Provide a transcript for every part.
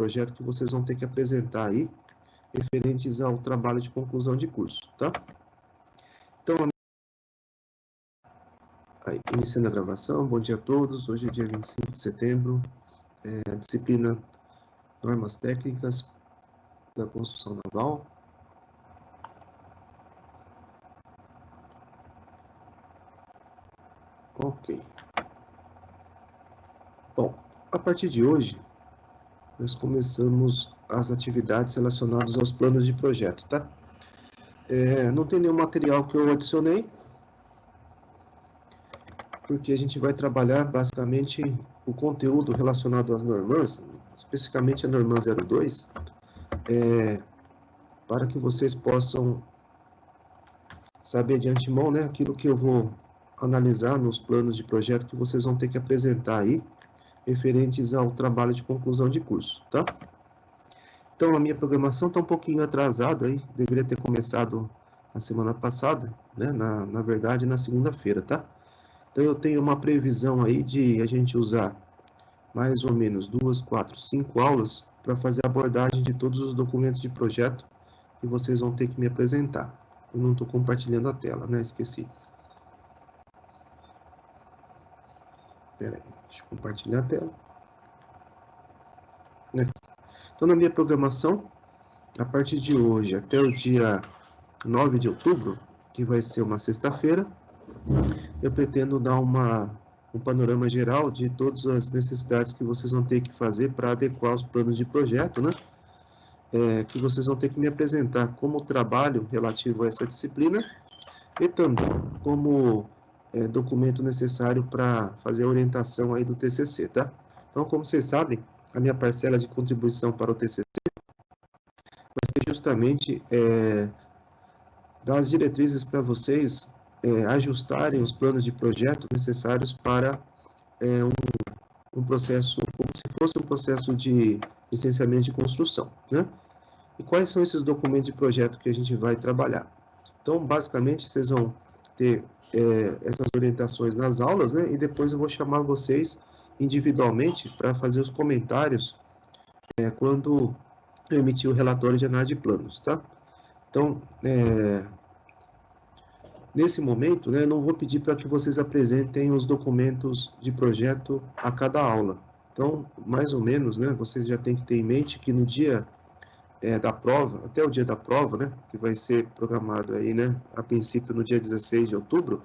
projeto que vocês vão ter que apresentar aí, referentes ao trabalho de conclusão de curso, tá? Então, aí, iniciando a gravação, bom dia a todos, hoje é dia 25 de setembro, a disciplina Normas Técnicas da Construção Naval. Ok. Bom, a partir de hoje, nós começamos as atividades relacionadas aos planos de projeto, tá? Não tem nenhum material que eu adicionei, porque a gente vai trabalhar basicamente o conteúdo relacionado às normãs, especificamente a Normã 02, para que vocês possam saber de antemão, né, aquilo que eu vou analisar nos planos de projeto que vocês vão ter que apresentar aí, referentes ao trabalho de conclusão de curso, tá? Então, a minha programação está um pouquinho atrasada aí, deveria ter começado na semana passada, né, na verdade, na segunda-feira, tá? Então, eu tenho uma previsão aí de a gente usar mais ou menos 2, 4, 5 aulas para fazer a abordagem de todos os documentos de projeto que vocês vão ter que me apresentar. Eu não estou compartilhando a tela, né? Esqueci. Espera aí, deixa eu compartilhar a tela. Então, na minha programação, a partir de hoje até o dia 9 de outubro, que vai ser uma sexta-feira, eu pretendo dar um panorama geral de todas as necessidades que vocês vão ter que fazer para adequar os planos de projeto, né? Que vocês vão ter que me apresentar como trabalho relativo a essa disciplina e também como documento necessário para fazer a orientação aí do TCC, tá? Então, como vocês sabem, a minha parcela de contribuição para o TCC vai ser justamente dar as diretrizes para vocês ajustarem os planos de projeto necessários para um processo, como se fosse um processo de licenciamento de construção, né? E quais são esses documentos de projeto que a gente vai trabalhar? Então, basicamente, vocês vão ter essas orientações nas aulas, né? E depois eu vou chamar vocês individualmente para fazer os comentários quando eu emitir o relatório de análise de planos, tá? Então, nesse momento, né, eu não vou pedir para que vocês apresentem os documentos de projeto a cada aula. Então, mais ou menos, né, vocês já têm que ter em mente que no dia da prova, até o dia da prova, né, que vai ser programado aí, né, a princípio no dia 16 de outubro,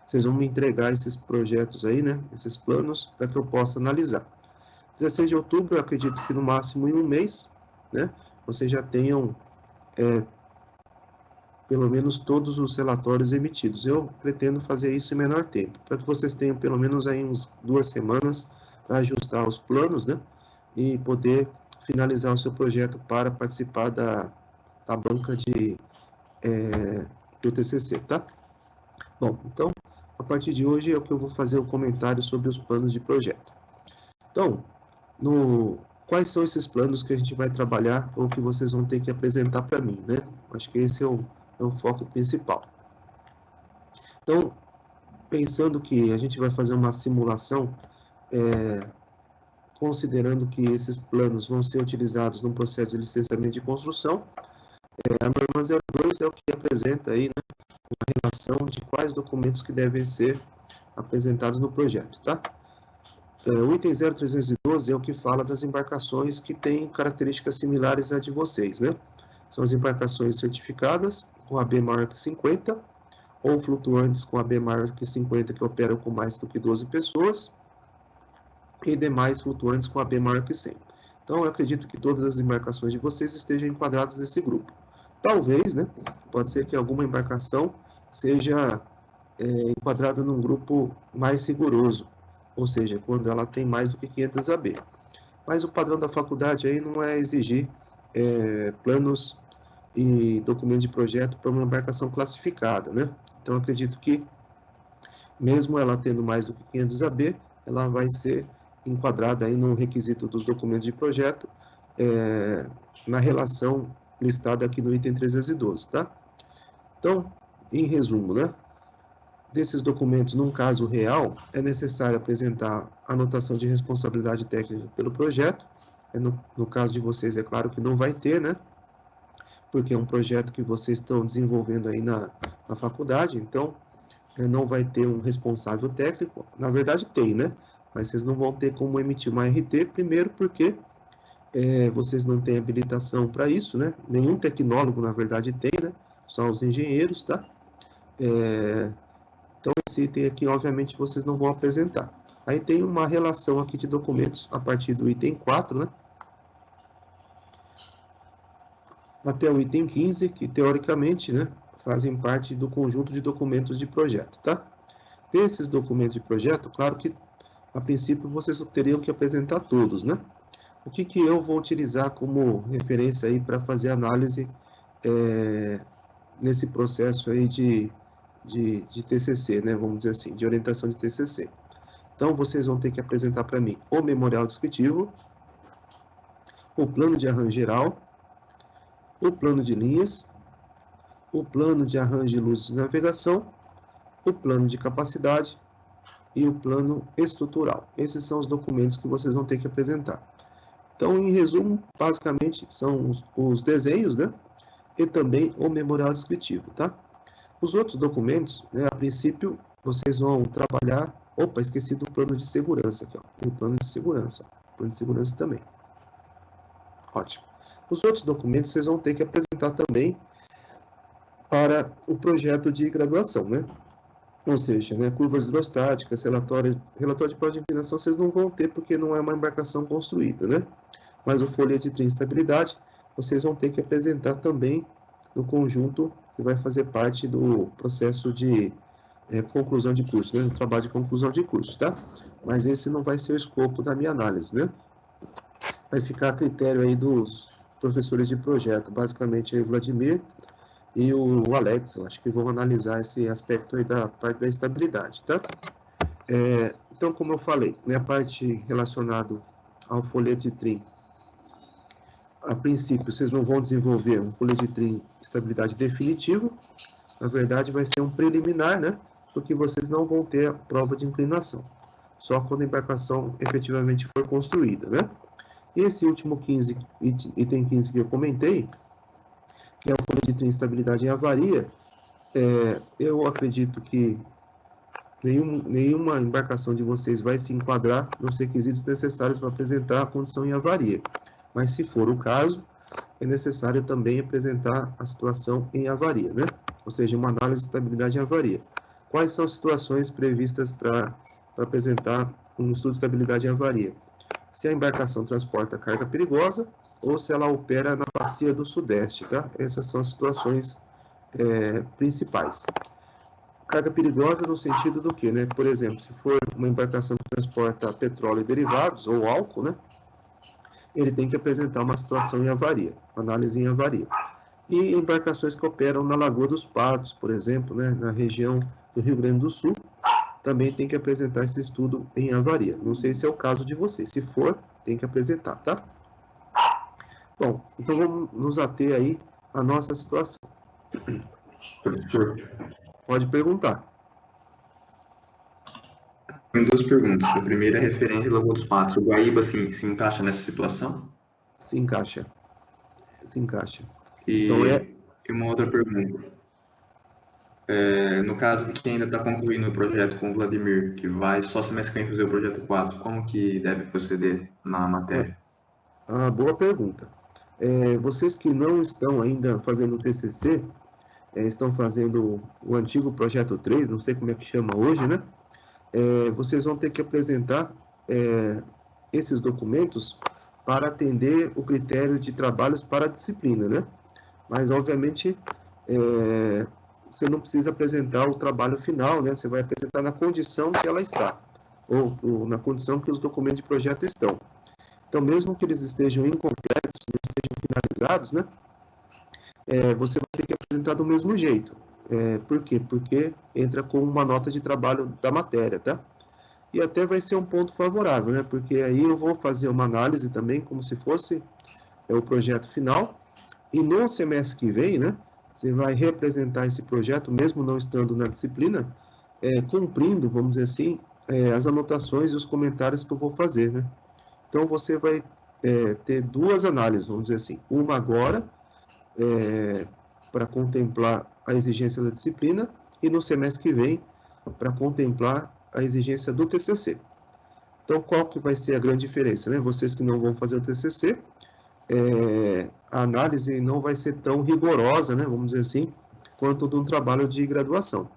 vocês vão me entregar esses projetos aí, né, esses planos, para que eu possa analisar. 16 de outubro, eu acredito que no máximo em um mês, né, vocês já tenham pelo menos todos os relatórios emitidos. Eu pretendo fazer isso em menor tempo, para que vocês tenham pelo menos aí uns 2 semanas para ajustar os planos, né, e poder finalizar o seu projeto para participar da banca do TCC, tá? Bom, então, a partir de hoje é o que eu vou fazer o comentário sobre os planos de projeto. Então, quais são esses planos que a gente vai trabalhar ou que vocês vão ter que apresentar para mim, né? Acho que esse é o foco principal. Então, pensando que a gente vai fazer uma simulação, considerando que esses planos vão ser utilizados no processo de licenciamento de construção, a norma 02 é o que apresenta aí, né, uma relação de quais documentos que devem ser apresentados no projeto, tá? O item 0312 é o que fala das embarcações que têm características similares à de vocês, né? São as embarcações certificadas com AB maior que 50, ou flutuantes com AB maior que 50 que operam com mais do que 12 pessoas, e demais flutuantes com AB maior que 100. Então, eu acredito que todas as embarcações de vocês estejam enquadradas nesse grupo. Talvez, né, pode ser que alguma embarcação seja enquadrada num grupo mais rigoroso, ou seja, quando ela tem mais do que 500 AB. Mas o padrão da faculdade aí não é exigir planos e documentos de projeto para uma embarcação classificada, né? Então, eu acredito que, mesmo ela tendo mais do que 500 AB, ela vai ser enquadrada aí no requisito dos documentos de projeto, na relação listada aqui no item 312, tá? Então, em resumo, né? Desses documentos, num caso real, é necessário apresentar a anotação de responsabilidade técnica pelo projeto, No caso de vocês, é claro que não vai ter, né? Porque é um projeto que vocês estão desenvolvendo aí na faculdade, então não vai ter um responsável técnico. Na verdade tem, né? Mas vocês não vão ter como emitir uma RT, primeiro porque vocês não têm habilitação para isso, né? Nenhum tecnólogo, na verdade, tem, né? Só os engenheiros, tá? Então, esse item aqui, obviamente, vocês não vão apresentar. Aí tem uma relação aqui de documentos a partir do item 4, né? Até o item 15, que teoricamente, né, fazem parte do conjunto de documentos de projeto, tá? Desses documentos de projeto, claro que, a princípio, vocês teriam que apresentar todos, né? O que eu vou utilizar como referência aí para fazer análise nesse processo aí de TCC, né? Vamos dizer assim, de orientação de TCC. Então, vocês vão ter que apresentar para mim o memorial descritivo, o plano de arranjo geral, o plano de linhas, o plano de arranjo de luzes de navegação, o plano de capacidade e o plano estrutural. Esses são os documentos que vocês vão ter que apresentar. Então, em resumo, basicamente são os desenhos, né? E também o memorial descritivo, tá? Os outros documentos, né, a princípio, vocês vão trabalhar... Opa, esqueci do plano de segurança aqui, ó. Tem o plano de segurança. Plano de segurança também. Ótimo. Os outros documentos vocês vão ter que apresentar também para o projeto de graduação, né? Ou seja, né, curvas hidrostáticas, relatório de prova de inclinação vocês não vão ter porque não é uma embarcação construída, né? Mas o folheto de trim de estabilidade vocês vão ter que apresentar também no conjunto que vai fazer parte do processo de conclusão de curso, né? Do trabalho de conclusão de curso, tá? Mas esse não vai ser o escopo da minha análise, né? Vai ficar a critério aí dos professores de projeto, basicamente aí o Vladimir e o Alex, eu acho que vão analisar esse aspecto aí da parte da estabilidade, tá? Então, como eu falei, né, a parte relacionada ao folheto de trim, a princípio, vocês não vão desenvolver um folheto de trim estabilidade definitivo, na verdade vai ser um preliminar, né, porque vocês não vão ter a prova de inclinação, só quando a embarcação efetivamente for construída, né? E esse último item 15 que eu comentei, que é o folheto de trim estabilidade em avaria, eu acredito que nenhuma embarcação de vocês vai se enquadrar nos requisitos necessários para apresentar a condição em avaria. Mas, se for o caso, é necessário também apresentar a situação em avaria, né? Ou seja, uma análise de estabilidade em avaria. Quais são as situações previstas para apresentar um estudo de estabilidade em avaria? Se a embarcação transporta carga perigosa ou se ela opera na bacia do Sudeste, tá? Essas são as situações principais. Carga perigosa no sentido do que, né? Por exemplo, se for uma embarcação que transporta petróleo e derivados ou álcool, né? Ele tem que apresentar uma situação em avaria, análise em avaria. E embarcações que operam na Lagoa dos Patos, por exemplo, né? Na região do Rio Grande do Sul, também tem que apresentar esse estudo em avaria. Não sei se é o caso de vocês. Se for, tem que apresentar, tá? Bom, então vamos nos ater aí à nossa situação. Professor, pode perguntar. Tem duas perguntas. A primeira é referente à Lagoa dos Patos. O Guaíba se encaixa nessa situação? Se encaixa. Se encaixa. E, então, e uma outra pergunta. No caso de quem ainda está concluindo o projeto com o Vladimir, que vai só semestre que vem fazer o projeto 4, como que deve proceder na matéria? Boa pergunta. Vocês que não estão ainda fazendo o TCC, estão fazendo o antigo projeto 3, não sei como é que chama hoje, né? Vocês vão ter que apresentar esses documentos para atender o critério de trabalhos para a disciplina, né? Mas, obviamente, você não precisa apresentar o trabalho final, né? Você vai apresentar na condição que ela está, ou na condição que os documentos de projeto estão. Então, mesmo que eles estejam incompletos, não estejam finalizados, né? Você vai ter que apresentar do mesmo jeito. Por quê? Porque entra com uma nota de trabalho da matéria, tá? E até vai ser um ponto favorável, né? Porque aí eu vou fazer uma análise também, como se fosse o projeto final, e no semestre que vem, né? Você vai representar esse projeto, mesmo não estando na disciplina, cumprindo, vamos dizer assim, as anotações e os comentários que eu vou fazer, né? Então, você vai ter duas análises, vamos dizer assim. Uma agora, para contemplar a exigência da disciplina, e no semestre que vem, para contemplar a exigência do TCC. Então, qual que vai ser a grande diferença, né? Vocês que não vão fazer o TCC, a análise não vai ser tão rigorosa, né? Vamos dizer assim, quanto de um trabalho de graduação.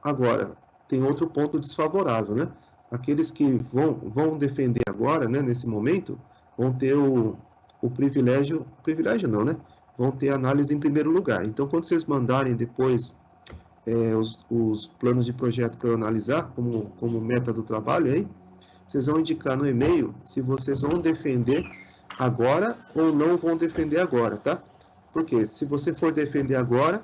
Agora, tem outro ponto desfavorável, né? Aqueles que vão defender agora, né, nesse momento, vão ter o privilégio não, né? Vão ter análise em primeiro lugar. Então, quando vocês mandarem depois os planos de projeto para eu analisar, como meta do trabalho aí, vocês vão indicar no e-mail se vocês vão defender agora ou não vão defender agora, tá? Porque se você for defender agora,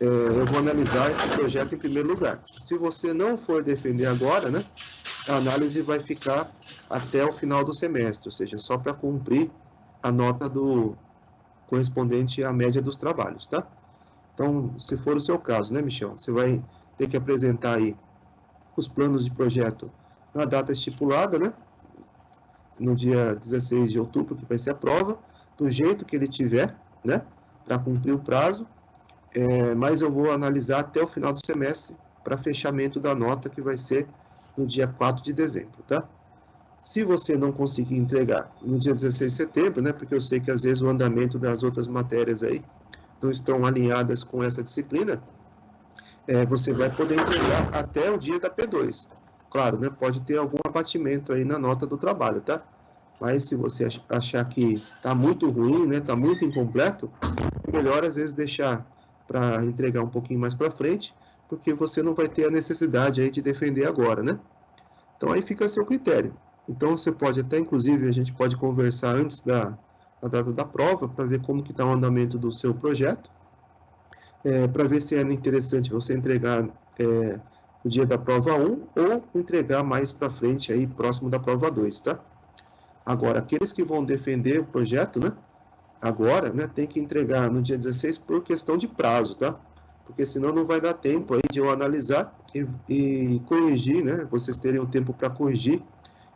eu vou analisar esse projeto em primeiro lugar. Se você não for defender agora, né, a análise vai ficar até o final do semestre, ou seja, só para cumprir a nota correspondente à média dos trabalhos, tá? Então, se for o seu caso, né, Michel, você vai ter que apresentar aí os planos de projeto na data estipulada, né, no dia 16 de outubro, que vai ser a prova, do jeito que ele tiver, né, para cumprir o prazo, mas eu vou analisar até o final do semestre para fechamento da nota, que vai ser no dia 4 de dezembro, tá? Se você não conseguir entregar no dia 16 de setembro, né, porque eu sei que às vezes o andamento das outras matérias aí não estão alinhadas com essa disciplina, você vai poder entregar até o dia da P2. Claro, né, pode ter algum abatimento aí na nota do trabalho, tá? Mas se você achar que está muito ruim, né, está muito incompleto, é melhor às vezes deixar para entregar um pouquinho mais para frente, porque você não vai ter a necessidade aí de defender agora, né? Então aí fica a seu critério. Então você pode até, inclusive, a gente pode conversar antes da data da prova, para ver como que está o andamento do seu projeto, para ver se é interessante você entregar no dia da prova 1 ou entregar mais para frente, aí, próximo da prova 2, tá? Agora, aqueles que vão defender o projeto, né, agora, né, tem que entregar no dia 16 por questão de prazo, tá? Porque senão não vai dar tempo aí de eu analisar e corrigir, né, vocês terem um tempo para corrigir,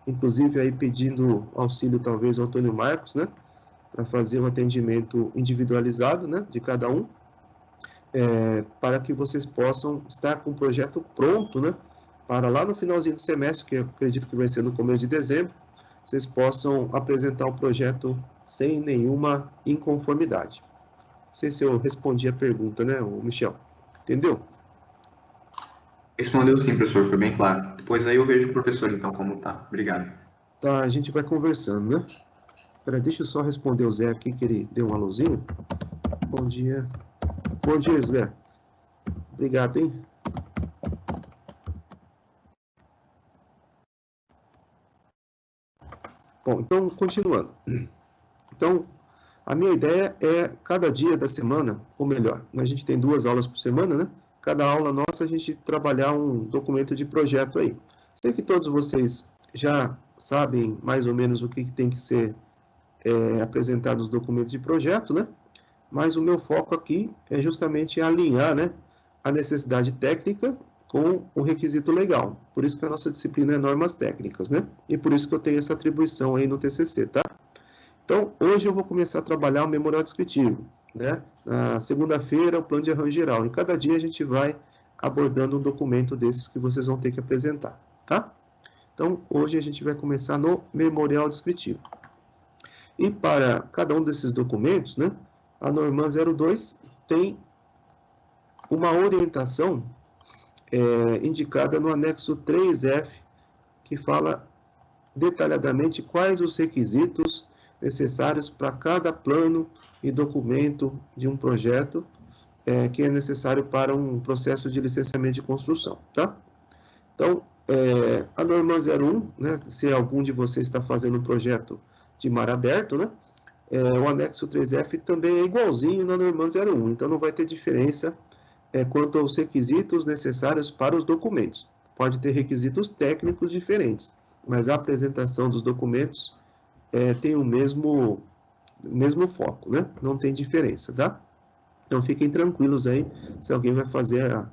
inclusive aí pedindo auxílio talvez ao Antônio Marcos, né, para fazer um atendimento individualizado, né, de cada um, para que vocês possam estar com o projeto pronto, né, para lá no finalzinho do semestre, que eu acredito que vai ser no começo de dezembro, vocês possam apresentar o projeto sem nenhuma inconformidade. Não sei se eu respondi a pergunta, né, Michel? Entendeu? Respondeu sim, professor, foi bem claro. Depois aí eu vejo o professor, então, como tá. Obrigado. Tá, a gente vai conversando, né? Peraí, deixa eu só responder o Zé aqui, que ele deu um alôzinho. Bom dia. Bom dia, Zé. Obrigado, hein? Bom, então, continuando. Então, a minha ideia é, cada dia da semana, ou melhor, a gente tem 2 aulas por semana, né? Cada aula nossa, a gente trabalhar um documento de projeto aí. Sei que todos vocês já sabem mais ou menos o que tem que ser apresentado nos documentos de projeto, né? Mas o meu foco aqui é justamente alinhar, né, a necessidade técnica com o requisito legal. Por isso que a nossa disciplina é normas técnicas, né? E por isso que eu tenho essa atribuição aí no TCC, tá? Então, hoje eu vou começar a trabalhar o memorial descritivo, né? Na segunda-feira, o plano de arranjo geral. Em cada dia a gente vai abordando um documento desses que vocês vão ter que apresentar, tá? Então, hoje a gente vai começar no memorial descritivo. E para cada um desses documentos, né, a Norman 02 tem uma orientação indicada no anexo 3F, que fala detalhadamente quais os requisitos necessários para cada plano e documento de um projeto que é necessário para um processo de licenciamento de construção, tá? Então, a Norman 01, né, se algum de vocês está fazendo um projeto de mar aberto, né, o anexo 3F também é igualzinho na Norman 01, então não vai ter diferença quanto aos requisitos necessários para os documentos. Pode ter requisitos técnicos diferentes, mas a apresentação dos documentos tem o mesmo foco, né? Não tem diferença, tá? Então fiquem tranquilos aí, se alguém vai fazer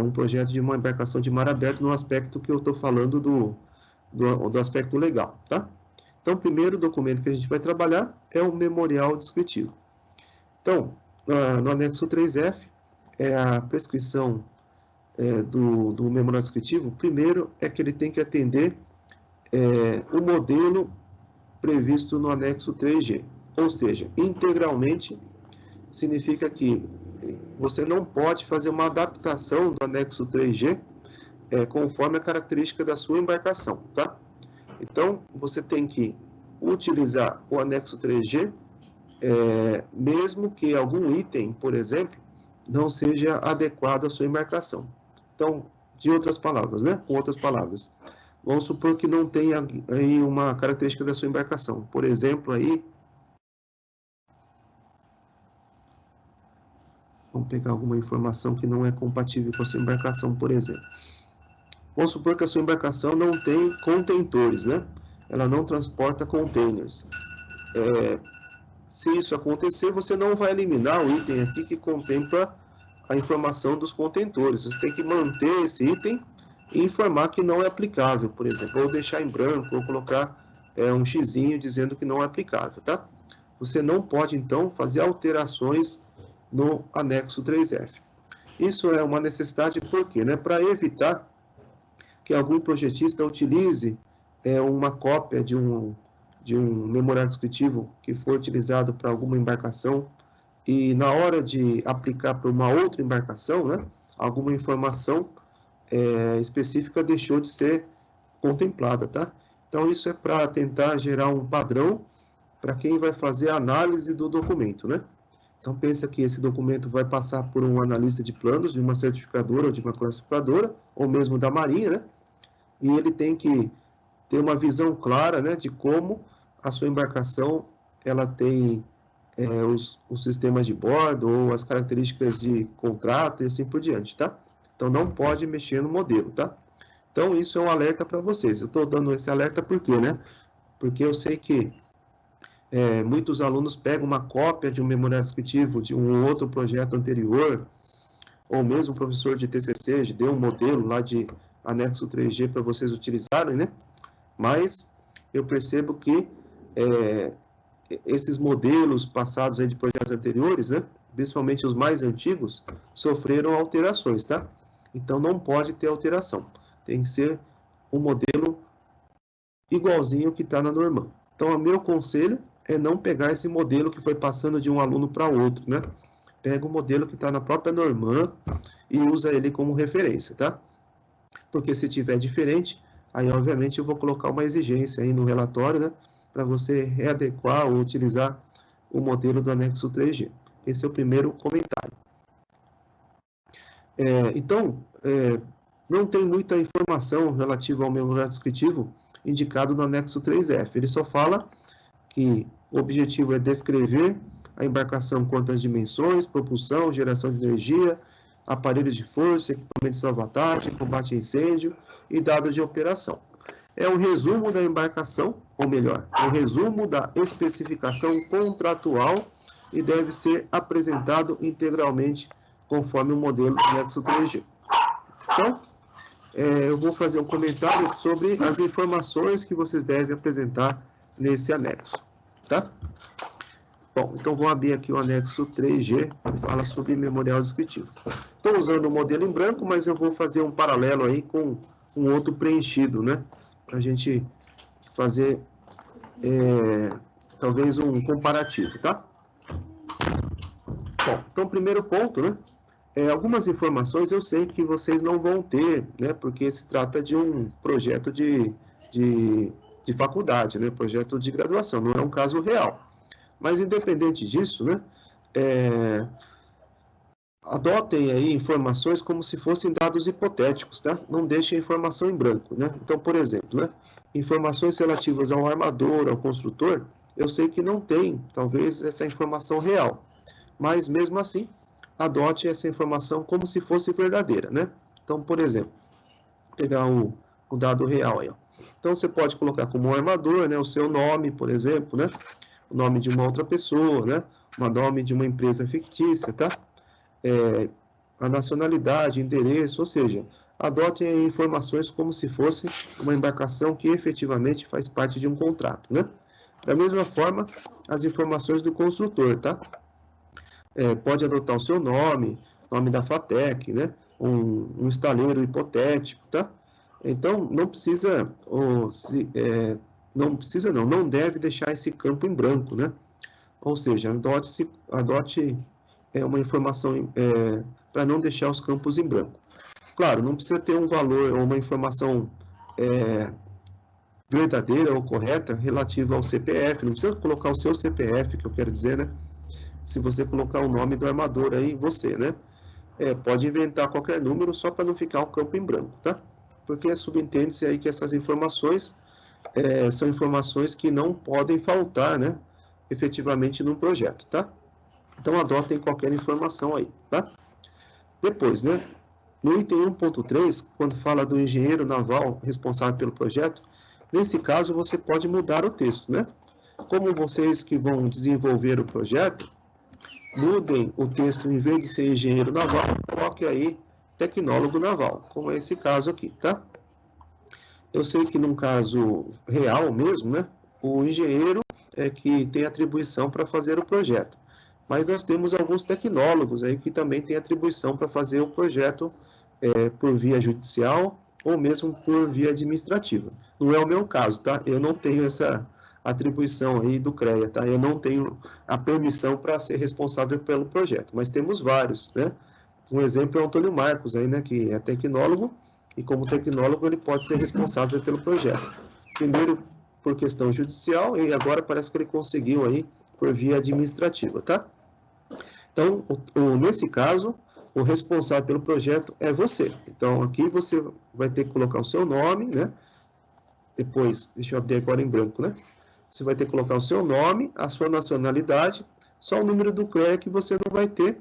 um projeto de uma embarcação de mar aberto no aspecto que eu estou falando do aspecto legal, tá? Então, o primeiro documento que a gente vai trabalhar é o memorial descritivo. Então, no anexo 3F, é a prescrição do memorial descritivo. Primeiro é que ele tem que atender o modelo previsto no anexo 3G, ou seja, integralmente significa que você não pode fazer uma adaptação do anexo 3G conforme a característica da sua embarcação, tá? Então, você tem que utilizar o anexo 3G, mesmo que algum item, por exemplo, não seja adequado à sua embarcação. Então, de outras palavras, né? Com outras palavras, vamos supor que não tenha aí uma característica da sua embarcação. Por exemplo, aí, vamos pegar alguma informação que não é compatível com a sua embarcação, por exemplo. Vamos supor que a sua embarcação não tem contentores, né? Ela não transporta containers. Se isso acontecer, você não vai eliminar o item aqui que contempla a informação dos contentores. Você tem que manter esse item e informar que não é aplicável, por exemplo, ou deixar em branco, ou colocar um xizinho dizendo que não é aplicável, tá? Você não pode, então, fazer alterações no anexo 3F. Isso é uma necessidade, por quê? Né? Para evitar que algum projetista utilize uma cópia de um memorial descritivo que for utilizado para alguma embarcação e na hora de aplicar para uma outra embarcação, né, alguma informação específica deixou de ser contemplada, tá? Então, isso é para tentar gerar um padrão para quem vai fazer a análise do documento, né? Então, pensa que esse documento vai passar por um analista de planos, de uma certificadora ou de uma classificadora, ou mesmo da Marinha, né? E ele tem que ter uma visão clara, né, de como a sua embarcação ela tem os sistemas de bordo ou as características de contrato e assim por diante, tá? Então, não pode mexer no modelo, tá? Então, isso é um alerta para vocês. Eu estou dando esse alerta por quê, né? Porque eu sei que muitos alunos pegam uma cópia de um memorial descritivo de um outro projeto anterior, ou mesmo o professor de TCC deu um modelo lá de anexo 3G para vocês utilizarem, né? Mas eu percebo que esses modelos passados aí de projetos anteriores, né, principalmente os mais antigos, sofreram alterações, tá? Então não pode ter alteração. Tem que ser um modelo igualzinho que está na Norman. Então, o meu conselho é não pegar esse modelo que foi passando de um aluno para outro, né? Pega o modelo que está na própria Norman e usa ele como referência, tá? Porque se tiver diferente, aí obviamente eu vou colocar uma exigência aí no relatório, né? Para você readequar ou utilizar o modelo do anexo 3G. Esse é o primeiro comentário. Então, não tem muita informação relativa ao memorial descritivo indicado no anexo 3F. Ele só fala que o objetivo é descrever a embarcação quanto às dimensões, propulsão, geração de energia, aparelhos de força, equipamento de salvatagem, combate a incêndio e dados de operação. É um resumo da embarcação, ou melhor, é um resumo da especificação contratual e deve ser apresentado integralmente conforme o modelo do anexo 3G. Então, eu vou fazer um comentário sobre as informações que vocês devem apresentar nesse anexo, tá? Bom, então vou abrir aqui o anexo 3G, que fala sobre memorial descritivo. Estou usando o modelo em branco, mas eu vou fazer um paralelo aí com um outro preenchido, né? Para a gente fazer, talvez, um comparativo, tá? Bom, então, primeiro ponto, né? Algumas informações eu sei que vocês não vão ter, né? Porque se trata de um projeto de faculdade, né? Projeto de graduação, não é um caso real. Mas, independente disso, né? Adotem aí informações como se fossem dados hipotéticos, tá? Não deixem a informação em branco, né? Então, por exemplo, né? Informações relativas ao armador, ao construtor, eu sei que não tem, talvez, essa informação real. Mas, mesmo assim, adote essa informação como se fosse verdadeira, né? Então, por exemplo, pegar o dado real aí, ó. Então, você pode colocar como armador, né? O seu nome, por exemplo, né? O nome de uma outra pessoa, né? O nome de uma empresa fictícia, tá? A nacionalidade, endereço, ou seja, adotem informações como se fosse uma embarcação que efetivamente faz parte de um contrato, né? Da mesma forma, as informações do construtor, tá? Pode adotar o seu nome, nome da FATEC, né? Um estaleiro hipotético, tá? Então, não precisa, não deve deixar esse campo em branco, né? Ou seja, adote uma informação para não deixar os campos em branco. Claro, não precisa ter um valor ou uma informação verdadeira ou correta relativa ao CPF, não precisa colocar o seu CPF, que eu quero dizer, né? Se você colocar o nome do armador aí, você, né? Pode inventar qualquer número só para não ficar o campo em branco, tá? Porque subentende-se aí que essas informações são informações que não podem faltar, né? Efetivamente num projeto, tá? Então, adotem qualquer informação aí, tá? Depois, né? No item 1.3, quando fala do engenheiro naval responsável pelo projeto, nesse caso, você pode mudar o texto, né? Como vocês que vão desenvolver o projeto, mudem o texto, em vez de ser engenheiro naval, coloque aí tecnólogo naval, como é esse caso aqui, tá? Eu sei que num caso real mesmo, né? O engenheiro é que tem atribuição para fazer o projeto. Mas nós temos alguns tecnólogos aí que também têm atribuição para fazer o projeto por via judicial ou mesmo por via administrativa. Não é o meu caso, tá? Eu não tenho essa atribuição aí do CREA, tá? Eu não tenho a permissão para ser responsável pelo projeto, mas temos vários, né? Um exemplo é o Antônio Marcos aí, né? Que é tecnólogo e como tecnólogo ele pode ser responsável pelo projeto. Primeiro por questão judicial e agora parece que ele conseguiu aí por via administrativa, tá? Então, nesse caso, o responsável pelo projeto é você. Então, aqui você vai ter que colocar o seu nome, né? Depois, deixa eu abrir agora em branco, né? Você vai ter que colocar o seu nome, a sua nacionalidade, só o número do CREA que você não vai ter,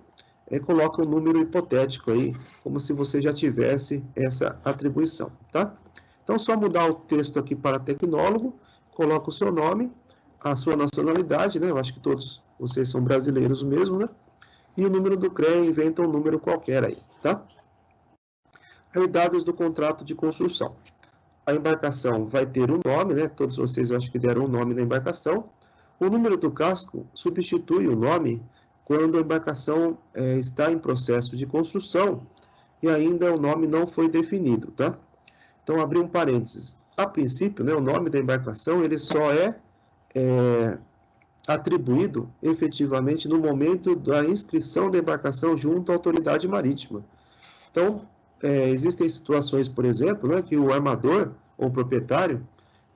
coloca um número hipotético aí, como se você já tivesse essa atribuição, tá? Então, só mudar o texto aqui para tecnólogo, coloca o seu nome, a sua nacionalidade, né? Eu acho que todos vocês são brasileiros mesmo, né? E o número do CREA, inventa um número qualquer aí, tá? Aí, dados do contrato de construção. A embarcação vai ter um nome, né? Todos vocês eu acho que deram o nome da embarcação. O número do casco substitui o nome quando a embarcação está em processo de construção e ainda o nome não foi definido, tá? Então, abrir um parênteses. A princípio, né, o nome da embarcação ele só é atribuído efetivamente no momento da inscrição da embarcação junto à autoridade marítima. Então, existem situações, por exemplo, né, que o armador ou o proprietário,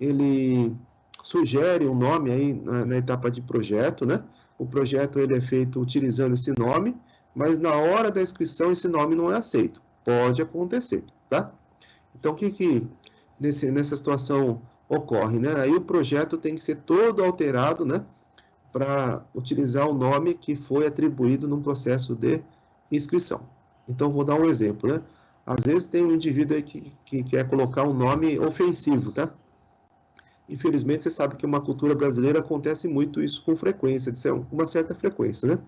ele sugere um nome aí na etapa de projeto, né? O projeto ele é feito utilizando esse nome, mas na hora da inscrição esse nome não é aceito. Pode acontecer, tá? Então, o que nessa situação ocorre, né? Aí o projeto tem que ser todo alterado, né? Para utilizar o nome que foi atribuído no processo de inscrição. Então, vou dar um exemplo, né? Às vezes tem um indivíduo aí que quer colocar um nome ofensivo, tá? Infelizmente, você sabe que uma cultura brasileira acontece muito isso com frequência, de uma certa frequência, né?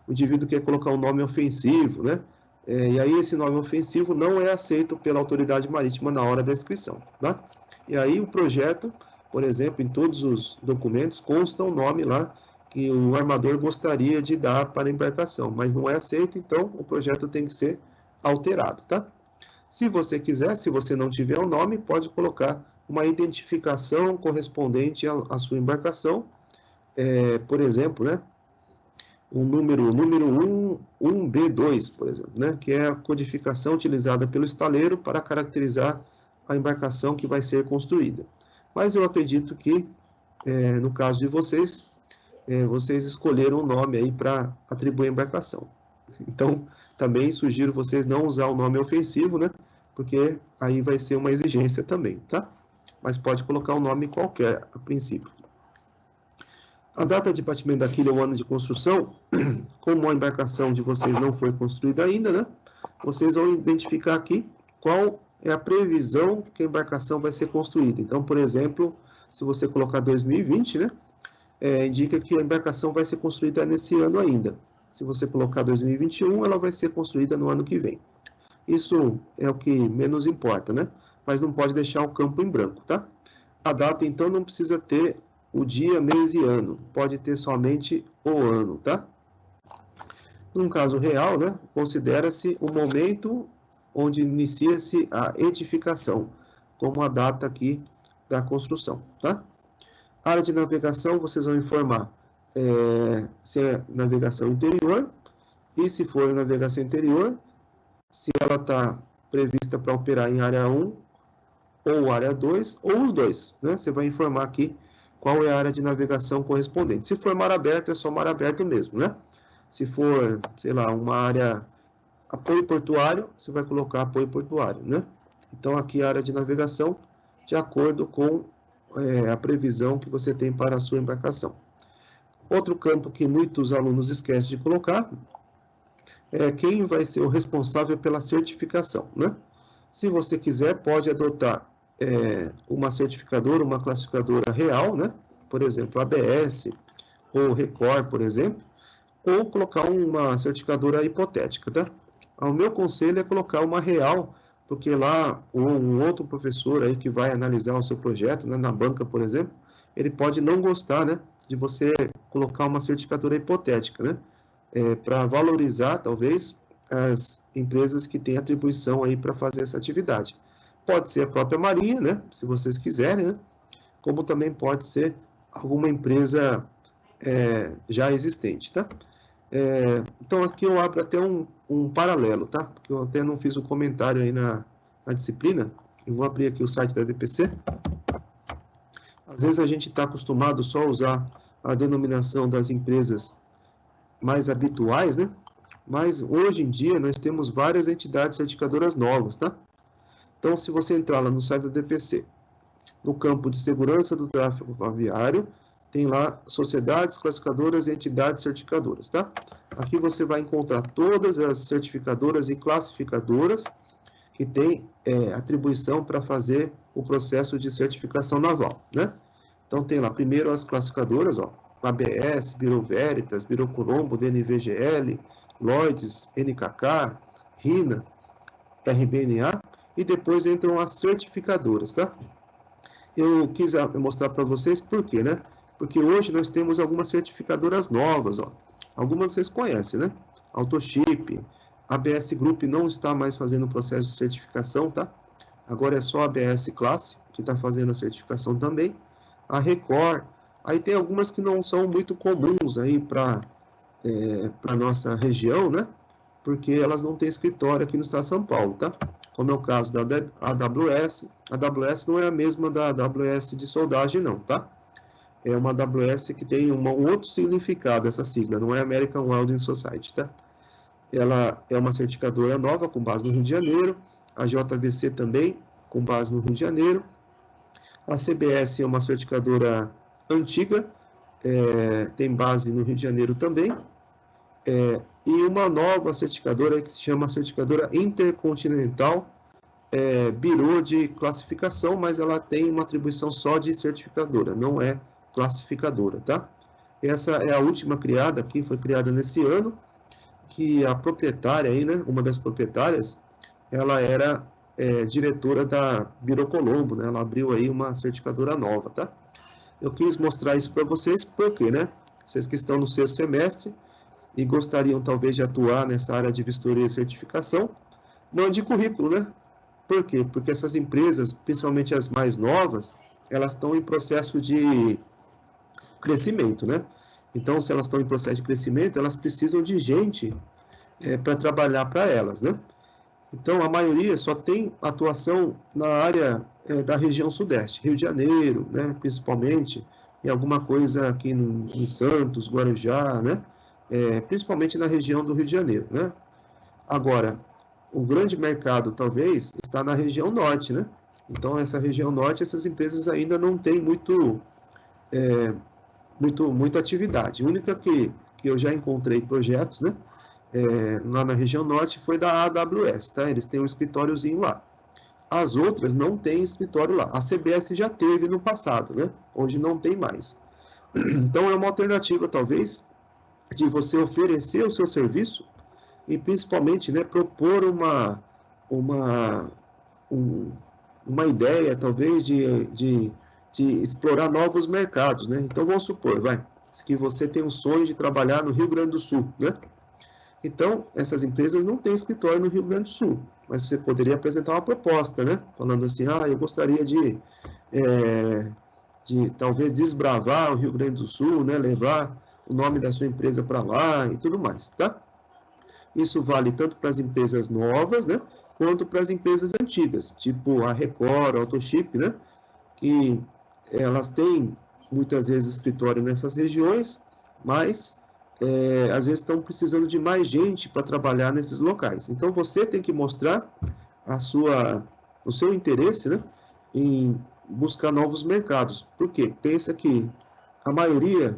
O indivíduo quer colocar um nome ofensivo, né? E aí esse nome ofensivo não é aceito pela autoridade marítima na hora da inscrição, tá? E aí o projeto, por exemplo, em todos os documentos, consta um nome lá que o armador gostaria de dar para a embarcação, mas não é aceito, então o projeto tem que ser alterado, tá? Se você quiser, se você não tiver o nome, pode colocar uma identificação correspondente à sua embarcação, por exemplo, né? O número 1B2, por exemplo, né? Que é a codificação utilizada pelo estaleiro para caracterizar a embarcação que vai ser construída. Mas eu acredito que, no caso de vocês, vocês escolheram um nome aí para atribuir a embarcação. Então, também sugiro vocês não usar o nome ofensivo, né? Porque aí vai ser uma exigência também, tá? Mas pode colocar um nome qualquer, a princípio. A data de batimento da quilha é o ano de construção. Como a embarcação de vocês não foi construída ainda, né? Vocês vão identificar aqui qual é a previsão que a embarcação vai ser construída. Então, por exemplo, se você colocar 2020, né? Indica que a embarcação vai ser construída nesse ano ainda. Se você colocar 2021, ela vai ser construída no ano que vem. Isso é o que menos importa, né? Mas não pode deixar o campo em branco, tá? A data, então, não precisa ter o dia, mês e ano. Pode ter somente o ano, tá? Num caso real, né? Considera-se o momento onde inicia-se a edificação, como a data aqui da construção, tá? Área de navegação, vocês vão informar se é navegação interior, e se for navegação interior, se ela está prevista para operar em área 1, ou área 2, ou os dois, né? Você vai informar aqui qual é a área de navegação correspondente. Se for mar aberto, é só mar aberto mesmo, né? Se for, sei lá, uma área apoio portuário, você vai colocar apoio portuário, né? Então, aqui a área de navegação, de acordo com a previsão que você tem para a sua embarcação. Outro campo que muitos alunos esquecem de colocar é quem vai ser o responsável pela certificação, né? Se você quiser, pode adotar uma certificadora, uma classificadora real, né? Por exemplo, ABS ou Record, por exemplo, ou colocar uma certificadora hipotética, tá? O meu conselho é colocar uma real, porque lá um outro professor aí que vai analisar o seu projeto, né, na banca, por exemplo, ele pode não gostar, né, de você colocar uma certificadora hipotética, né, para valorizar, talvez, as empresas que têm atribuição aí para fazer essa atividade. Pode ser a própria Marinha, né, se vocês quiserem, né, como também pode ser alguma empresa já existente, tá? Então, aqui eu abro até um paralelo, tá? Porque eu até não fiz o comentário aí na disciplina. Eu vou abrir aqui o site da DPC. Às vezes a gente está acostumado só a usar a denominação das empresas mais habituais, né? Mas hoje em dia nós temos várias entidades certificadoras novas, tá? Então, se você entrar lá no site da DPC, no campo de segurança do tráfego aviário, tem lá sociedades, classificadoras e entidades certificadoras, tá? Aqui você vai encontrar todas as certificadoras e classificadoras que têm atribuição para fazer o processo de certificação naval, né? Então tem lá primeiro as classificadoras, ó, ABS, Bureau Veritas, Bureau Colombo, DNVGL, Lloyds, NKK, RINA, RBNA, e depois entram as certificadoras, tá? Eu quis mostrar para vocês por quê, né? Porque hoje nós temos algumas certificadoras novas, ó. Algumas vocês conhecem, né? Autoship, ABS Group não está mais fazendo o processo de certificação, tá? Agora é só a ABS Classe que está fazendo a certificação também. A Record, aí tem algumas que não são muito comuns aí para a nossa região, né? Porque elas não têm escritório aqui no estado de São Paulo, tá? Como é o caso da AWS. A AWS não é a mesma da AWS de soldagem, não, tá? É uma AWS que tem um outro significado, essa sigla, não é American Welding Society, tá? Ela é uma certificadora nova, com base no Rio de Janeiro, a JVC também, com base no Rio de Janeiro, a CBS é uma certificadora antiga, tem base no Rio de Janeiro também, e uma nova certificadora que se chama Certificadora Intercontinental, Bureau de Classificação, mas ela tem uma atribuição só de certificadora, não é classificadora, tá? Essa é a última criada aqui, foi criada nesse ano, que a proprietária aí, né, uma das proprietárias, ela era diretora da Bureau Colombo, né? Ela abriu aí uma certificadora nova, tá? Eu quis mostrar isso para vocês, porque, né, vocês que estão no sexto semestre e gostariam talvez de atuar nessa área de vistoria e certificação, mande currículo, né? Por quê? Porque essas empresas, principalmente as mais novas, elas estão em processo de crescimento, né? Então, se elas estão em processo de crescimento, elas precisam de gente para trabalhar para elas, né? Então, a maioria só tem atuação na área da região sudeste, Rio de Janeiro, né, principalmente, e alguma coisa aqui em Santos, Guarujá, né, principalmente na região do Rio de Janeiro, né. Agora, o grande mercado, talvez, está na região norte, né. Então, essa região norte, essas empresas ainda não têm muita atividade. A única que eu já encontrei projetos, né, lá na região norte foi da AWS, tá? Eles têm um escritóriozinho lá. As outras não têm escritório lá. A CBS já teve no passado, né? Hoje não tem mais. Então, é uma alternativa, talvez, de você oferecer o seu serviço e, principalmente, né, propor uma ideia, talvez, de explorar novos mercados, né? Então, vamos supor, que você tem um sonho de trabalhar no Rio Grande do Sul, né? Então, essas empresas não têm escritório no Rio Grande do Sul, mas você poderia apresentar uma proposta, né? Falando assim, eu gostaria de talvez desbravar o Rio Grande do Sul, né? Levar o nome da sua empresa para lá e tudo mais, tá? Isso vale tanto para as empresas novas, né? Quanto para as empresas antigas, tipo a Record, a Autoship, né? Que elas têm muitas vezes escritório nessas regiões, mas às vezes estão precisando de mais gente para trabalhar nesses locais. Então você tem que mostrar o seu interesse, né, em buscar novos mercados. Por quê? Pensa que a maioria,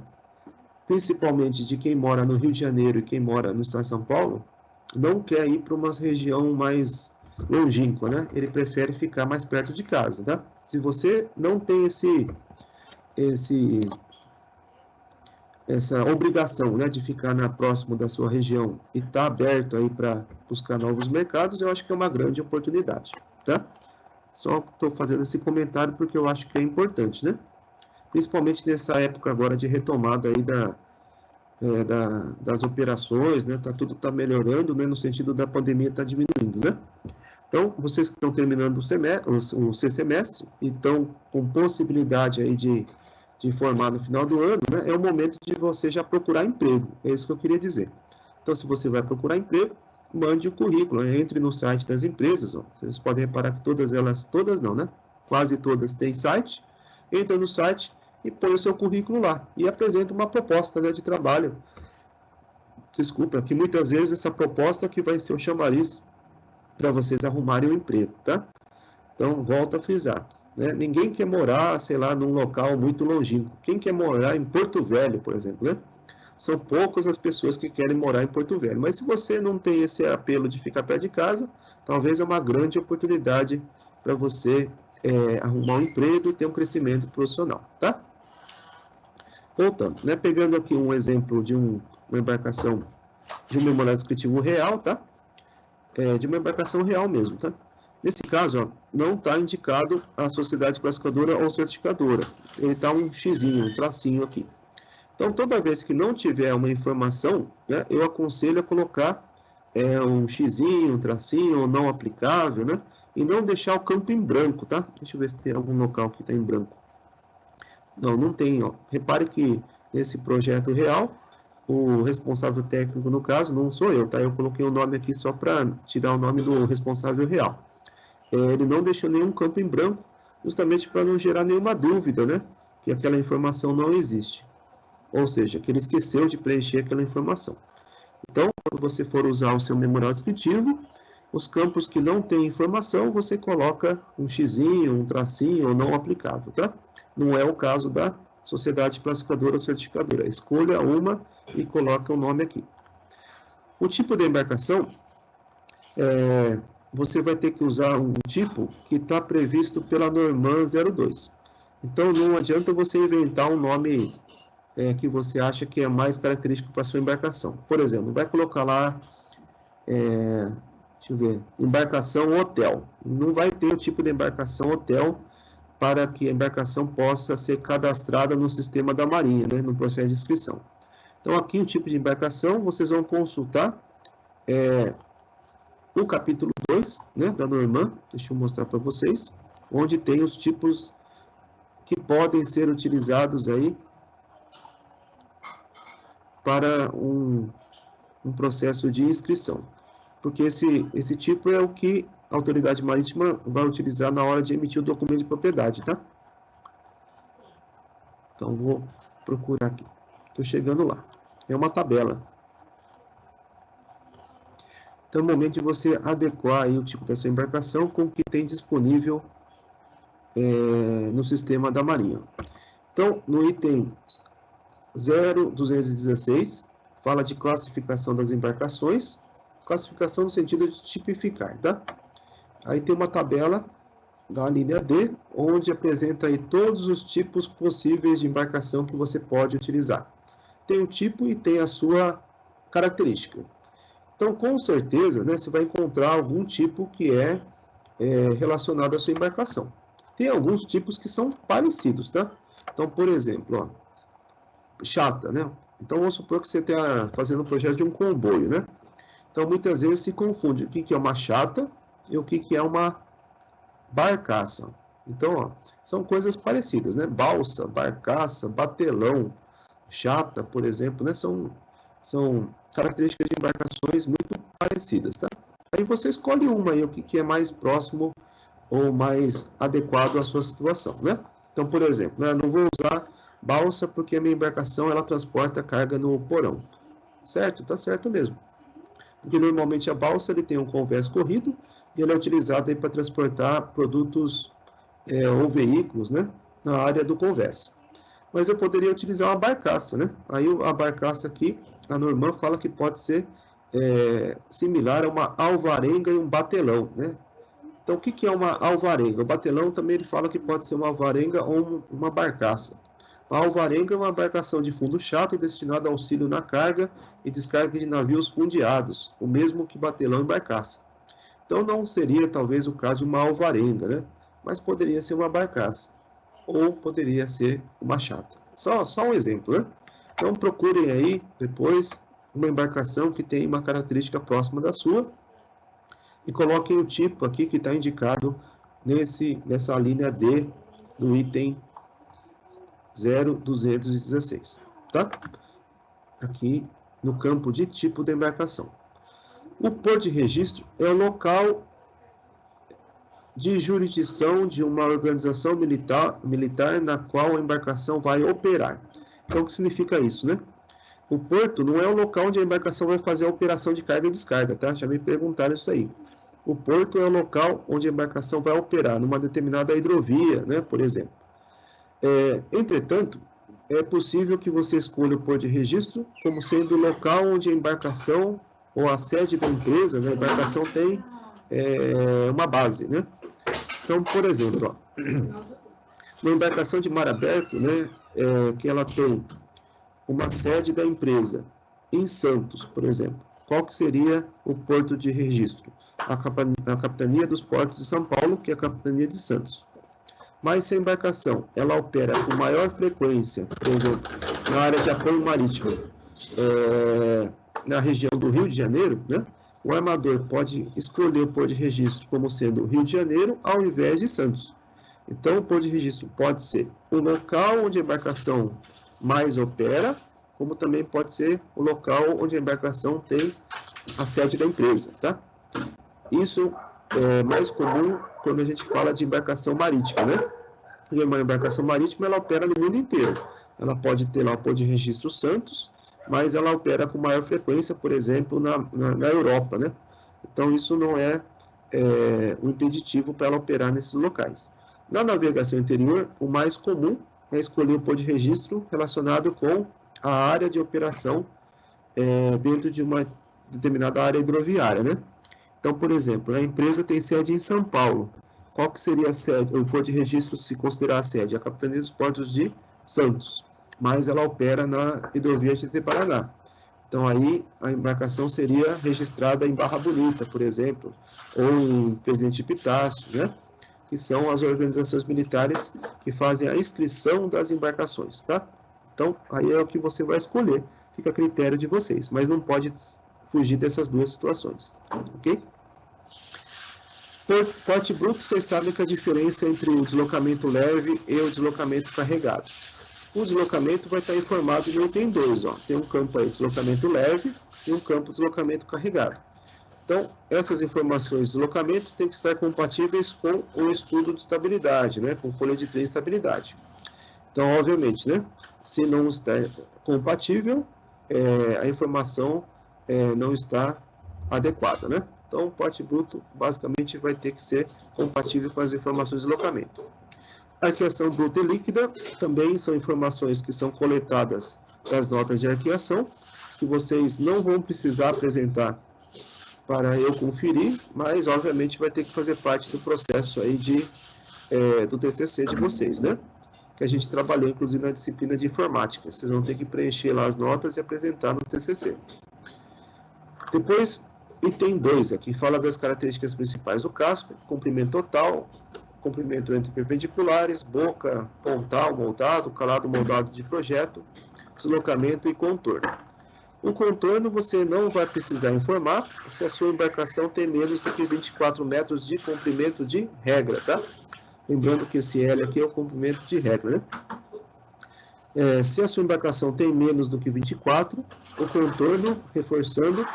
principalmente de quem mora no Rio de Janeiro e quem mora no estado de São Paulo, não quer ir para uma região mais longínqua, né? Ele prefere ficar mais perto de casa, tá? Se você não tem essa obrigação, né, de ficar próximo da sua região e está aberto aí para buscar novos mercados, eu acho que é uma grande oportunidade, tá? Só estou fazendo esse comentário porque eu acho que é importante, né? Principalmente nessa época agora de retomada aí das operações, né? Tudo está melhorando, né? No sentido da pandemia está diminuindo, né? Então, vocês que estão terminando o semestre e estão com possibilidade aí de formar no final do ano, né, é o momento de você já procurar emprego. É isso que eu queria dizer. Então, se você vai procurar emprego, mande o currículo, entre no site das empresas. Vocês podem reparar que todas não, né? Quase todas têm site. Entra no site e põe o seu currículo lá e apresenta uma proposta, né, de trabalho. Desculpa, que muitas vezes essa proposta que vai ser o chamariz para vocês arrumarem um emprego, tá? Então, volto a frisar, né? Ninguém quer morar, sei lá, num local muito longínquo. Quem quer morar em Porto Velho, por exemplo, né? São poucas as pessoas que querem morar em Porto Velho. Mas se você não tem esse apelo de ficar perto de casa, talvez é uma grande oportunidade para você arrumar um emprego e ter um crescimento profissional, tá? Voltando, né? Pegando aqui um exemplo de uma embarcação, de um memorando descritivo real, tá? De uma embarcação real mesmo, tá? Nesse caso, não está indicado a sociedade classificadora ou certificadora. Ele está um xizinho, um tracinho aqui. Então, toda vez que não tiver uma informação, né, eu aconselho a colocar um xizinho, um tracinho, ou não aplicável, né? E não deixar o campo em branco, tá? Deixa eu ver se tem algum local que está em branco. Não tem, ó. Repare que nesse projeto real, o responsável técnico, no caso, não sou eu, tá? Eu coloquei o nome aqui só para tirar o nome do responsável real. Ele não deixou nenhum campo em branco, justamente para não gerar nenhuma dúvida, né? Que aquela informação não existe. Ou seja, que ele esqueceu de preencher aquela informação. Então, quando você for usar o seu memorial descritivo, os campos que não têm informação, você coloca um xizinho, um tracinho ou não aplicável, tá? Não é o caso da sociedade classificadora ou certificadora. Escolha uma e coloca o nome aqui. O tipo de embarcação, você vai ter que usar um tipo que está previsto pela Norman 02. Então, não adianta você inventar um nome que você acha que é mais característico para a sua embarcação. Por exemplo, vai colocar lá, deixa eu ver, embarcação hotel. Não vai ter o tipo de embarcação hotel para que a embarcação possa ser cadastrada no sistema da Marinha, né, no processo de inscrição. Então, aqui o tipo de embarcação, vocês vão consultar o capítulo 2, né, da Norman, deixa eu mostrar para vocês, onde tem os tipos que podem ser utilizados aí para um processo de inscrição. Porque esse tipo é o que a autoridade marítima vai utilizar na hora de emitir o documento de propriedade, tá? Então, vou procurar aqui. Estou chegando lá. É uma tabela. Então, é o momento de você adequar aí o tipo da sua embarcação com o que tem disponível no sistema da Marinha. Então, no item 0216, fala de classificação das embarcações. Classificação no sentido de tipificar, tá? Aí tem uma tabela da linha D, onde apresenta aí todos os tipos possíveis de embarcação que você pode utilizar. Tem o tipo e tem a sua característica. Então, com certeza, né, você vai encontrar algum tipo que é relacionado à sua embarcação. Tem alguns tipos que são parecidos, tá? Então, por exemplo, ó, chata, né? Então, vamos supor que você está fazendo um projeto de um comboio, né? Então, muitas vezes se confunde o que é uma chata e o que é uma barcaça. Então, ó, são coisas parecidas, né? Balsa, barcaça, batelão, chata, por exemplo, né? São características de embarcações muito parecidas, tá? Aí você escolhe uma aí, o que é mais próximo ou mais adequado à sua situação, né? Então, por exemplo, né, não vou usar balsa porque a minha embarcação ela transporta carga no porão. Certo? Tá certo mesmo. Porque normalmente a balsa ele tem um convés corrido e ele é utilizado para transportar produtos ou veículos, né, na área do convés. Mas eu poderia utilizar uma barcaça, né? Aí a barcaça aqui, a Norman fala que pode ser similar a uma alvarenga e um batelão, né? Então, o que é uma alvarenga? O batelão também ele fala que pode ser uma alvarenga ou uma barcaça. A alvarenga é uma embarcação de fundo chato destinada ao auxílio na carga e descarga de navios fundeados, o mesmo que batelão e barcaça. Então, não seria talvez o caso de uma alvarenga, né? Mas poderia ser uma barcaça ou poderia ser uma chata. Só um exemplo, né? Então, procurem aí depois uma embarcação que tem uma característica próxima da sua e coloquem o tipo aqui que está indicado nessa linha D do item 0216, tá? Aqui no campo de tipo da embarcação. O porto de registro é o local de jurisdição de uma organização militar na qual a embarcação vai operar. Então, o que significa isso, né? O porto não é o local onde a embarcação vai fazer a operação de carga e descarga, tá? Já me perguntaram isso aí. O porto é o local onde a embarcação vai operar, numa determinada hidrovia, né, por exemplo. Entretanto, é possível que você escolha o porto de registro como sendo o local onde a embarcação ou a sede da empresa, né, a embarcação tem uma base, né? Então, por exemplo, ó, uma embarcação de mar aberto, né, que ela tem uma sede da empresa em Santos, por exemplo. Qual que seria o porto de registro? A Capitania dos Portos de São Paulo, que é a Capitania de Santos. Mas se a embarcação ela opera com maior frequência, por exemplo, na área de apoio marítimo, na região do Rio de Janeiro, né, o armador pode escolher o porto de registro como sendo o Rio de Janeiro ao invés de Santos. Então, o porto de registro pode ser o local onde a embarcação mais opera, como também pode ser o local onde a embarcação tem a sede da empresa, tá? Isso é mais comum quando a gente fala de embarcação marítima, né? E uma embarcação marítima, ela opera no mundo inteiro. Ela pode ter lá o porto de registro Santos, mas ela opera com maior frequência, por exemplo, na Europa, né? Então, isso não é um impeditivo para ela operar nesses locais. Na navegação interior, o mais comum é escolher o porto de registro relacionado com a área de operação dentro de uma determinada área hidroviária, né? Então, por exemplo, a empresa tem sede em São Paulo. Qual que seria a sede, o porto de registro se considerar a sede? A Capitania dos Portos de Santos, mas ela opera na hidrovia de Paraná. Então, aí a embarcação seria registrada em Barra Bonita, por exemplo, ou em Presidente Epitácio, né? Que são as organizações militares que fazem a inscrição das embarcações, tá? Então, aí é o que você vai escolher, fica a critério de vocês, mas não pode fugir dessas duas situações, ok? Por porte bruto, vocês sabem que a diferença entre o deslocamento leve e o deslocamento carregado. O deslocamento vai estar informado no item 2, ó. Tem um campo aí, deslocamento leve, e um campo deslocamento carregado. Então, essas informações de deslocamento têm que estar compatíveis com o estudo de estabilidade, né? Com folha de trem de estabilidade. Então, obviamente, né? Se não está compatível, a informação não está adequada, né? Então, o porte bruto, basicamente, vai ter que ser compatível com as informações de deslocamento. A arqueação bruta e líquida também são informações que são coletadas das notas de arqueação, que vocês não vão precisar apresentar para eu conferir, mas, obviamente, vai ter que fazer parte do processo aí do TCC de vocês, né? Que a gente trabalhou, inclusive, na disciplina de informática. Vocês vão ter que preencher lá as notas e apresentar no TCC. Depois, Item 2, aqui fala das características principais do casco: comprimento total, comprimento entre perpendiculares, boca, pontal moldado, calado moldado de projeto, deslocamento e contorno. O contorno você não vai precisar informar se a sua embarcação tem menos do que 24 metros de comprimento de regra, tá? Lembrando que esse L aqui é o comprimento de regra, né? Se a sua embarcação tem menos do que 24, o contorno, reforçando,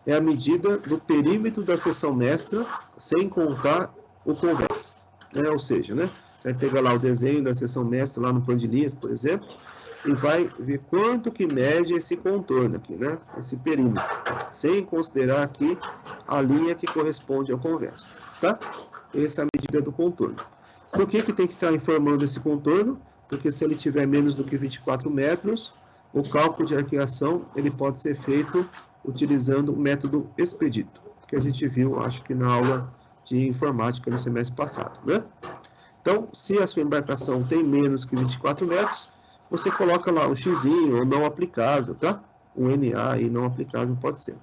é a medida do perímetro da seção mestra, sem contar o convés. Ou seja, né? Você vai pegar lá o desenho da seção mestra, lá no plano de linhas, por exemplo, e vai ver quanto que mede esse contorno aqui, né? Esse perímetro, sem considerar aqui a linha que corresponde ao convés, tá? Essa é a medida do contorno. Por que que tem que estar informando esse contorno? Porque se ele tiver menos do que 24 metros, o cálculo de arqueação ele pode ser feito utilizando o método expedito, que a gente viu, acho que na aula de informática no semestre passado, né? Então, se a sua embarcação tem menos que 24 metros, você coloca lá um xizinho ou não aplicável, tá? Um NA e não aplicável pode ser.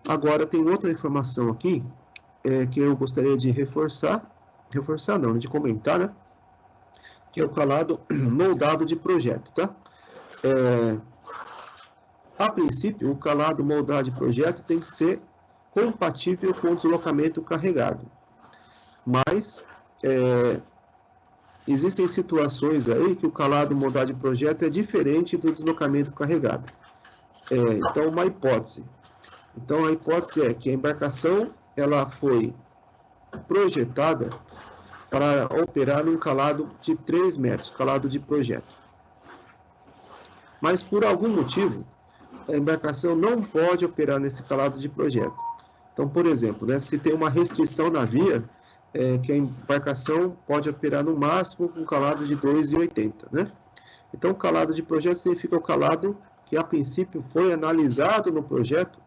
Agora, tem outra informação aqui que eu gostaria de de comentar, né? Que é o calado moldado de projeto, tá? A princípio, o calado moldado de projeto tem que ser compatível com o deslocamento carregado. Mas, existem situações aí que o calado moldado de projeto é diferente do deslocamento carregado. Então, uma hipótese. Então, a hipótese é que a embarcação ela foi projetada para operar num calado de 3 metros, calado de projeto. Mas, por algum motivo, a embarcação não pode operar nesse calado de projeto. Então, por exemplo, né, se tem uma restrição na via, que a embarcação pode operar no máximo com um calado de 2,80, né? Então, o calado de projeto significa o calado que, a princípio, foi analisado no projeto,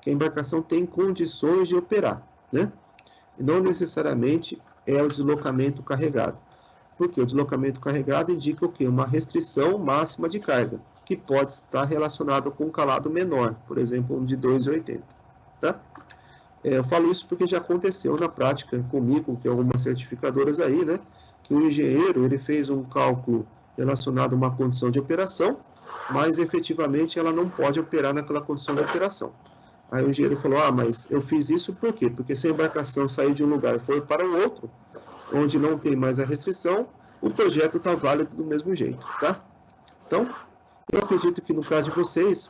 que a embarcação tem condições de operar, né? E não necessariamente é o deslocamento carregado. Porque o deslocamento carregado indica o quê? Uma restrição máxima de carga, que pode estar relacionado com um calado menor, por exemplo, um de 2,80, tá? Eu falo isso porque já aconteceu na prática comigo, que algumas certificadoras aí, né? Que o engenheiro, ele fez um cálculo relacionado a uma condição de operação, mas efetivamente ela não pode operar naquela condição de operação. Aí o engenheiro falou, mas eu fiz isso por quê? Porque se a embarcação sair de um lugar e for para o outro, onde não tem mais a restrição, o projeto está válido do mesmo jeito, tá? Então, eu acredito que no caso de vocês,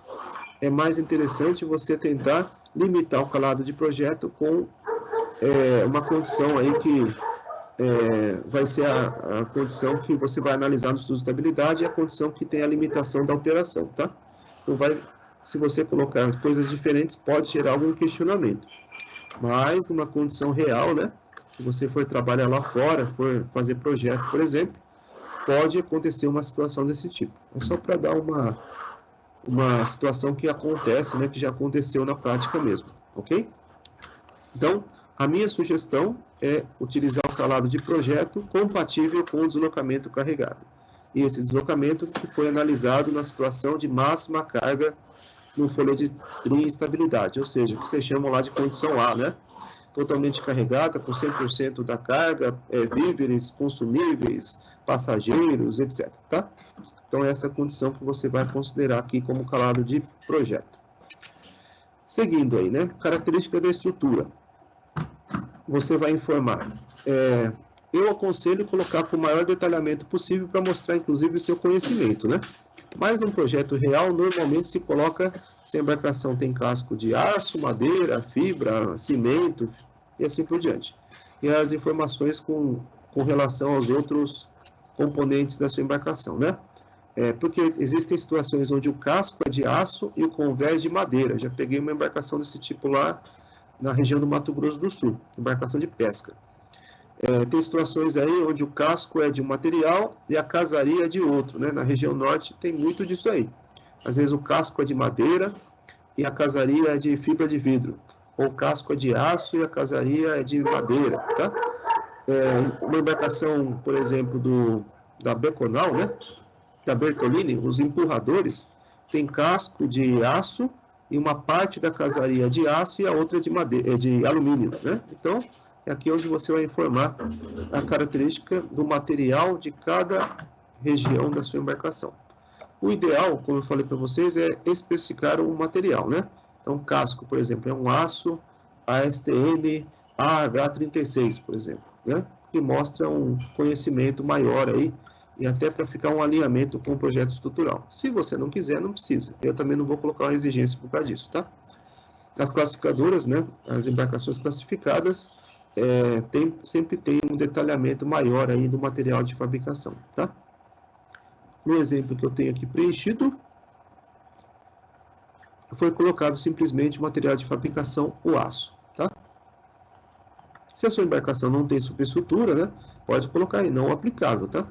é mais interessante você tentar limitar o calado de projeto com uma condição aí que vai ser a condição que você vai analisar no estudo de estabilidade e a condição que tem a limitação da operação, tá? Então, se você colocar coisas diferentes, pode gerar algum questionamento. Mas, numa condição real, né? Se você for trabalhar lá fora, for fazer projeto, por exemplo, pode acontecer uma situação desse tipo. É só para dar uma situação que acontece, né, que já aconteceu na prática mesmo, ok? Então, a minha sugestão é utilizar o calado de projeto compatível com o deslocamento carregado. E esse deslocamento que foi analisado na situação de máxima carga no folha de trim estabilidade, ou seja, que vocês chamam lá de condição A, né? Totalmente carregada, com 100% da carga, víveres, consumíveis, passageiros, etc, tá? Então, essa é a condição que você vai considerar aqui como calado de projeto. Seguindo aí, né? Característica da estrutura. Você vai informar. Eu aconselho colocar com o maior detalhamento possível para mostrar, inclusive, o seu conhecimento, né? Mas no projeto real, normalmente se coloca se a embarcação tem casco de aço, madeira, fibra, cimento e assim por diante. E as informações com relação aos outros componentes da sua embarcação, né? Porque existem situações onde o casco é de aço e o convés de madeira. Já peguei uma embarcação desse tipo lá na região do Mato Grosso do Sul, embarcação de pesca. Tem situações aí onde o casco é de um material e a casaria é de outro, né? Na região norte tem muito disso aí. Às vezes o casco é de madeira e a casaria é de fibra de vidro. Ou o casco é de aço e a casaria é de madeira, tá? Uma embarcação, por exemplo, da Beconal, né? Da Bertolini, os empurradores, tem casco de aço e uma parte da casaria de aço e a outra de madeira, de alumínio, né? Então, é aqui onde você vai informar a característica do material de cada região da sua embarcação. O ideal, como eu falei para vocês, é especificar o material, né? Então, casco, por exemplo, é um aço ASTM AH36, por exemplo, né? Que mostra um conhecimento maior aí, e até para ficar um alinhamento com o projeto estrutural. Se você não quiser, não precisa. Eu também não vou colocar uma exigência por causa disso, tá? As classificadoras, né? As embarcações classificadas, sempre tem um detalhamento maior aí do material de fabricação, tá? No exemplo que eu tenho aqui preenchido, foi colocado simplesmente o material de fabricação, o aço, tá? Se a sua embarcação não tem superestrutura, né? Pode colocar aí, não aplicável, tá?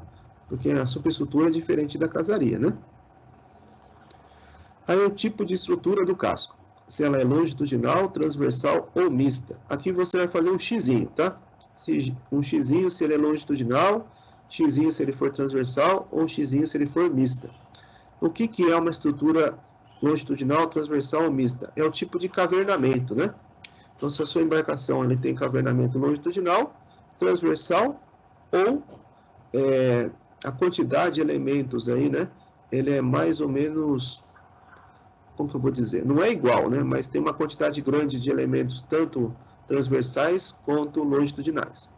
Porque a superestrutura é diferente da casaria, né? Aí o tipo de estrutura do casco. Se ela é longitudinal, transversal ou mista. Aqui você vai fazer um xizinho, tá? Um xizinho se ele é longitudinal, xizinho se ele for transversal ou xizinho se ele for mista. O que é uma estrutura longitudinal, transversal ou mista? É o tipo de cavernamento, né? Então, se a sua embarcação ele tem cavernamento longitudinal, transversal ou a quantidade de elementos aí, né? Ele é mais ou menos, como que eu vou dizer? Não é igual, né? Mas tem uma quantidade grande de elementos, tanto transversais quanto longitudinais.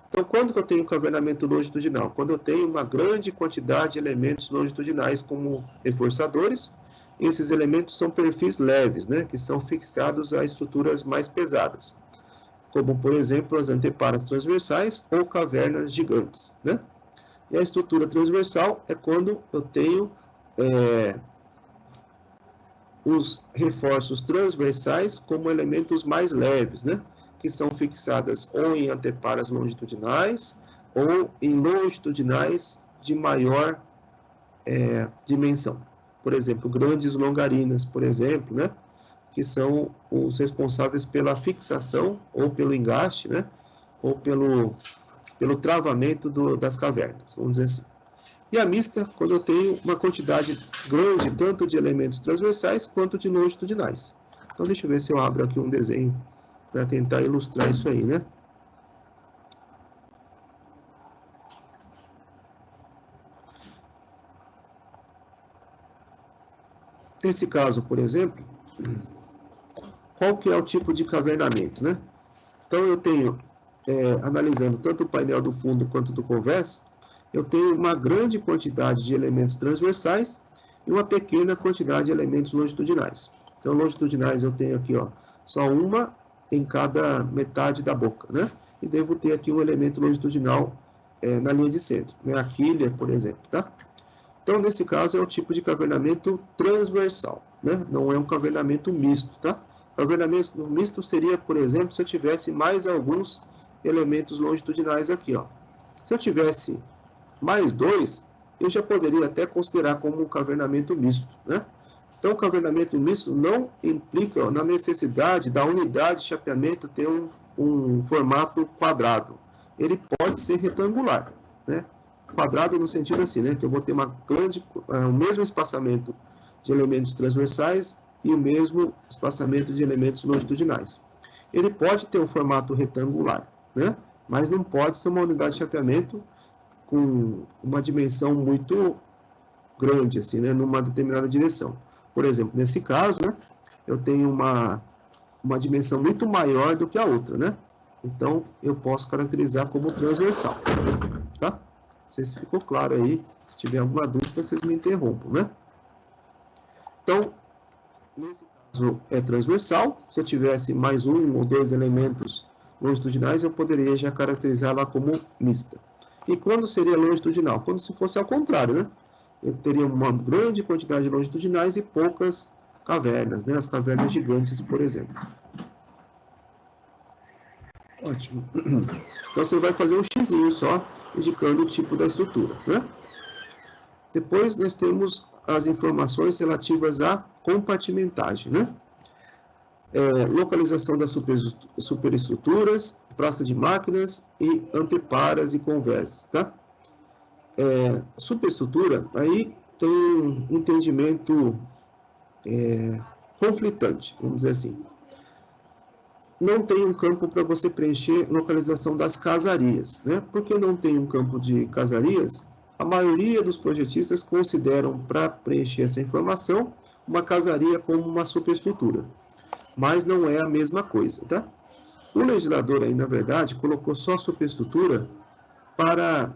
Então, quando que eu tenho cavernamento longitudinal? Quando eu tenho uma grande quantidade de elementos longitudinais como reforçadores. Esses elementos são perfis leves, né? Que são fixados a estruturas mais pesadas, como, por exemplo, as anteparas transversais ou cavernas gigantes, né? E a estrutura transversal é quando eu tenho os reforços transversais como elementos mais leves, né? Que são fixadas ou em anteparas longitudinais ou em longitudinais de maior dimensão. Por exemplo, grandes longarinas, por exemplo, né? Que são os responsáveis pela fixação ou pelo engaste, né? Ou pelo travamento das cavernas, vamos dizer assim. E a mista, quando eu tenho uma quantidade grande, tanto de elementos transversais, quanto de longitudinais. Então, deixa eu ver se eu abro aqui um desenho para tentar ilustrar isso aí, né? Nesse caso, por exemplo, qual que é o tipo de cavernamento, né? Então, eu tenho, analisando tanto o painel do fundo quanto do convés, eu tenho uma grande quantidade de elementos transversais e uma pequena quantidade de elementos longitudinais. Então, longitudinais eu tenho aqui, ó, só uma em cada metade da boca, né? E devo ter aqui um elemento longitudinal na linha de centro, né? A quilha, por exemplo, tá? Então, nesse caso, é o tipo de cavernamento transversal, né? Não é um cavernamento misto, tá? Cavernamento misto seria, por exemplo, se eu tivesse mais alguns elementos longitudinais aqui, ó. Se eu tivesse mais 2, eu já poderia até considerar como um cavernamento misto, né? Então, o cavernamento misto não implica na necessidade da unidade de chapeamento ter um formato quadrado. Ele pode ser retangular, né? Quadrado no sentido assim, né? Que eu vou ter o mesmo espaçamento de elementos transversais e o mesmo espaçamento de elementos longitudinais. Ele pode ter um formato retangular, né? Mas não pode ser uma unidade de chapeamento com uma dimensão muito grande, assim, né? Numa determinada direção. Por exemplo, nesse caso, né? Eu tenho uma dimensão muito maior do que a outra, né? Então, eu posso caracterizar como transversal, tá? Não sei se ficou claro aí. Se tiver alguma dúvida, vocês me interrompam, né? Então, nesse caso é transversal. Se eu tivesse mais um ou 2 elementos longitudinais, eu poderia já caracterizá-la como mista. E quando seria longitudinal? Quando se fosse ao contrário, né? Eu teria uma grande quantidade de longitudinais e poucas cavernas, né? As cavernas gigantes, por exemplo. Ótimo. Então, você vai fazer um xizinho só, indicando o tipo da estrutura, né? Depois, nós temos as informações relativas à compartimentagem, né? Localização das superestruturas, praça de máquinas e anteparas e convés, tá? Superestrutura, aí tem um entendimento conflitante, vamos dizer assim. Não tem um campo para você preencher localização das casarias, né? Por que não tem um campo de casarias? A maioria dos projetistas consideram, para preencher essa informação, uma casaria como uma superestrutura, mas não é a mesma coisa, tá? O legislador aí, na verdade, colocou só a superestrutura para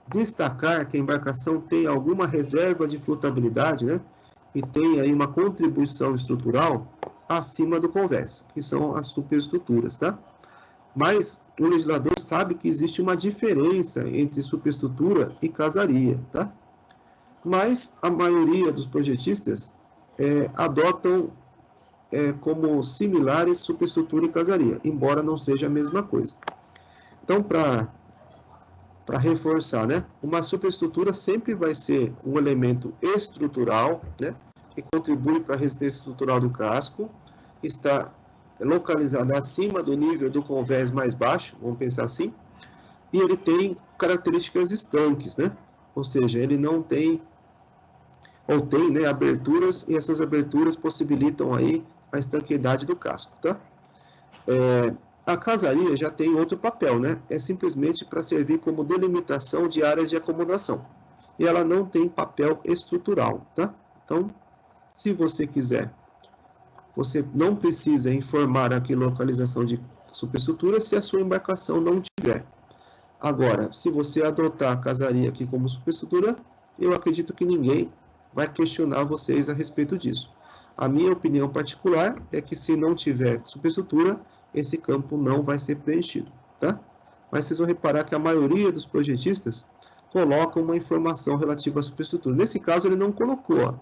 destacar que a embarcação tem alguma reserva de flutabilidade, né? E tem aí uma contribuição estrutural acima do convés, que são as superestruturas, tá? Mas o legislador sabe que existe uma diferença entre superestrutura e casaria, tá? Mas a maioria dos projetistas adotam como similares superestrutura e casaria, embora não seja a mesma coisa. Então, para reforçar, né, uma superestrutura sempre vai ser um elemento estrutural, né, que contribui para a resistência estrutural do casco, está localizado acima do nível do convés mais baixo, vamos pensar assim, e ele tem características estanques, né, ou seja, ele não tem, ou tem, né, aberturas, e essas aberturas possibilitam aí a estanqueidade do casco, tá? A casaria já tem outro papel, né? É simplesmente para servir como delimitação de áreas de acomodação. E ela não tem papel estrutural, tá? Então, se você quiser, você não precisa informar aqui localização de superestrutura se a sua embarcação não tiver. Agora, se você adotar a casaria aqui como superestrutura, eu acredito que ninguém vai questionar vocês a respeito disso. A minha opinião particular é que se não tiver superestrutura, esse campo não vai ser preenchido, tá? Mas vocês vão reparar que a maioria dos projetistas colocam uma informação relativa à superestrutura. Nesse caso, ele não colocou. Ó.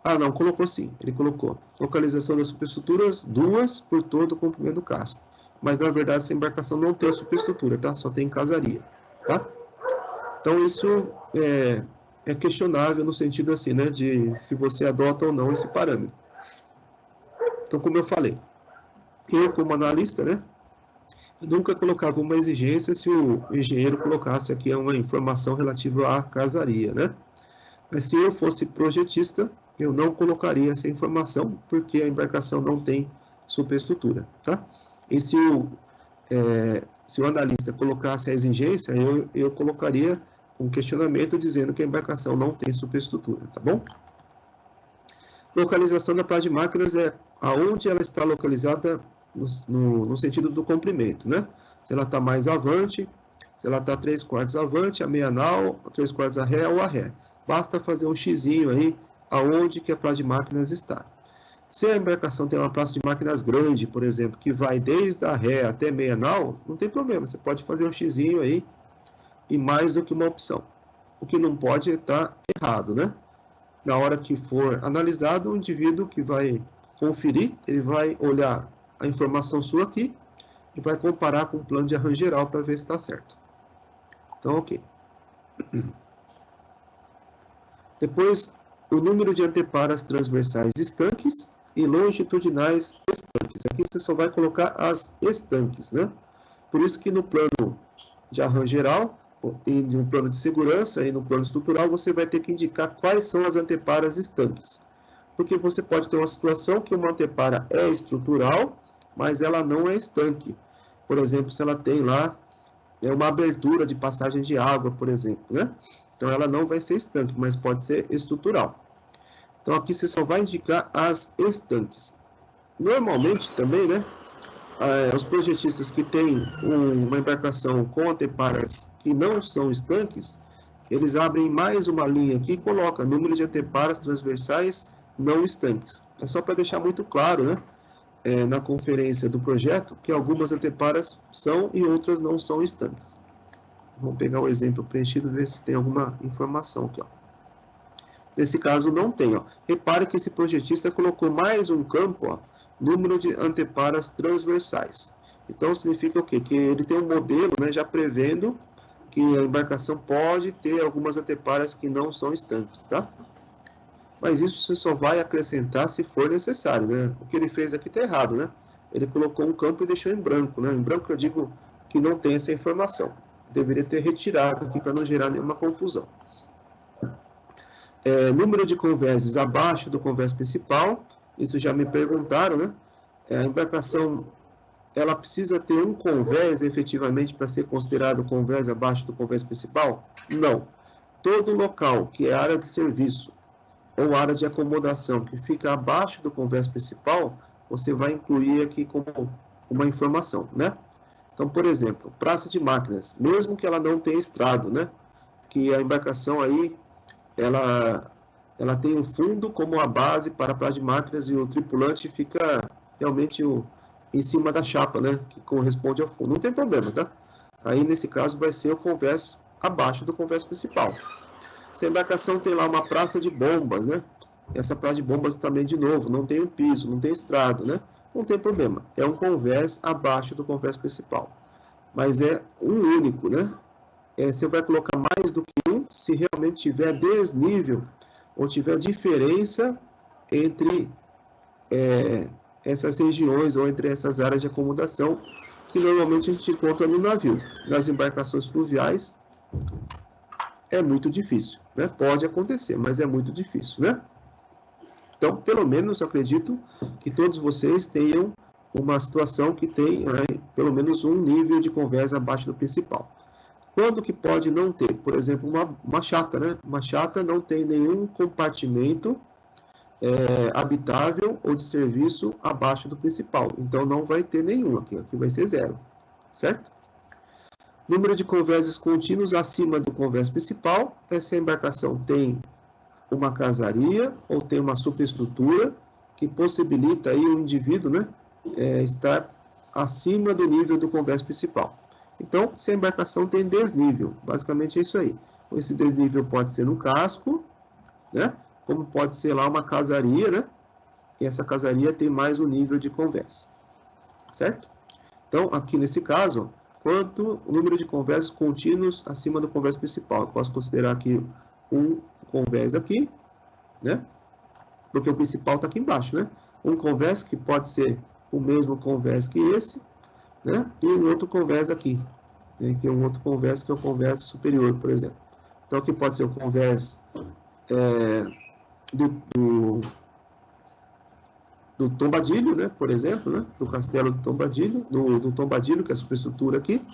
Ah, não, colocou sim. Ele colocou localização das superestruturas, 2 por todo o comprimento do casco. Mas, na verdade, essa embarcação não tem superestrutura, tá? Só tem casaria, tá? Então, isso é questionável no sentido assim, né? De se você adota ou não esse parâmetro. Então, como eu falei, eu, como analista, né, nunca colocava uma exigência se o engenheiro colocasse aqui uma informação relativa à casaria, né? Mas se eu fosse projetista, eu não colocaria essa informação, porque a embarcação não tem superestrutura, tá? E se o analista colocasse a exigência, eu colocaria um questionamento dizendo que a embarcação não tem superestrutura, tá bom? Localização da praça de máquinas é aonde ela está localizada no sentido do comprimento, né? Se ela está mais avante, se ela está 3/4 avante, a meia nau, 3/4 a ré ou a ré. Basta fazer um xizinho aí aonde que a praça de máquinas está. Se a embarcação tem uma praça de máquinas grande, por exemplo, que vai desde a ré até meia nau, não tem problema, você pode fazer um xizinho aí e mais do que uma opção. O que não pode estar errado, né? Na hora que for analisado, o indivíduo que vai conferir, ele vai olhar a informação sua aqui e vai comparar com o plano de arranjo geral para ver se está certo. Então, ok. Depois, o número de anteparas transversais estanques e longitudinais estanques. Aqui você só vai colocar as estanques, né? Por isso que no plano de arranjo geral, e no plano de segurança e no plano estrutural, você vai ter que indicar quais são as anteparas estanques. Porque você pode ter uma situação que uma antepara é estrutural, mas ela não é estanque. Por exemplo, se ela tem lá uma abertura de passagem de água, por exemplo, né? Então ela não vai ser estanque, mas pode ser estrutural. Então aqui você só vai indicar as estanques. Normalmente também, né? Os projetistas que têm uma embarcação com anteparas que não são estanques, eles abrem mais uma linha aqui e colocam número de anteparas transversais não estanques. É só para deixar muito claro, né? Na conferência do projeto, que algumas anteparas são e outras não são estanques. Vamos pegar o exemplo preenchido e ver se tem alguma informação aqui, ó. Nesse caso não tem, ó. Repare que esse projetista colocou mais um campo, ó, número de anteparas transversais. Então significa o quê? Que ele tem um modelo, né, já prevendo que a embarcação pode ter algumas anteparas que não são estanques, tá? Mas isso você só vai acrescentar se for necessário, né? O que ele fez aqui está errado, né? Ele colocou um campo e deixou em branco, né? Em branco eu digo que não tem essa informação. Deveria ter retirado aqui para não gerar nenhuma confusão. Número de convéses abaixo do convés principal, isso já me perguntaram, né? A embarcação, ela precisa ter um convés efetivamente para ser considerado convés abaixo do convés principal? Não. Todo local que é área de serviço ou área de acomodação que fica abaixo do convés principal, você vai incluir aqui como uma informação, né? Então, por exemplo, praça de máquinas, mesmo que ela não tenha estrado, né? Que a embarcação aí, ela tem um fundo como a base para a praça de máquinas e o tripulante fica realmente em cima da chapa, né? Que corresponde ao fundo. Não tem problema, tá? Aí, nesse caso, vai ser o convés abaixo do convés principal. Se a embarcação tem lá uma praça de bombas, né? Essa praça de bombas também, de novo, não tem um piso, não tem estrado, né? Não tem problema. É um convés abaixo do convés principal. Mas é um único, né? Você vai colocar mais do que um se realmente tiver desnível ou tiver diferença entre essas regiões ou entre essas áreas de acomodação que normalmente a gente encontra no navio. Nas embarcações fluviais é muito difícil, né? Pode acontecer, mas é muito difícil, né? Então, pelo menos, eu acredito que todos vocês tenham uma situação que tem pelo menos um nível de convés abaixo do principal. Quando que pode não ter? Por exemplo, uma chata, né? Uma chata não tem nenhum compartimento habitável ou de serviço abaixo do principal. Então, não vai ter nenhum aqui. Aqui vai ser 0, certo? Número de convéses contínuos acima do convés principal é se a embarcação tem uma casaria ou tem uma superestrutura que possibilita aí o indivíduo, né, estar acima do nível do convés principal. Então, se a embarcação tem desnível, basicamente é isso aí. Esse desnível pode ser no casco, né, como pode ser lá uma casaria, né, e essa casaria tem mais um nível de convés, certo? Então, aqui nesse caso, quanto o número de convés contínuos acima do convés principal. Eu posso considerar aqui um convés aqui, né? Porque o principal está aqui embaixo, né? Um convés que pode ser o mesmo convés que esse, né? E um outro convés aqui, né? Que é um outro convés que é o convés superior, por exemplo. Então, aqui pode ser o convés do Tombadilho, né? Por exemplo, né? Do castelo do Tombadilho, do Tombadilho, que é a superestrutura aqui.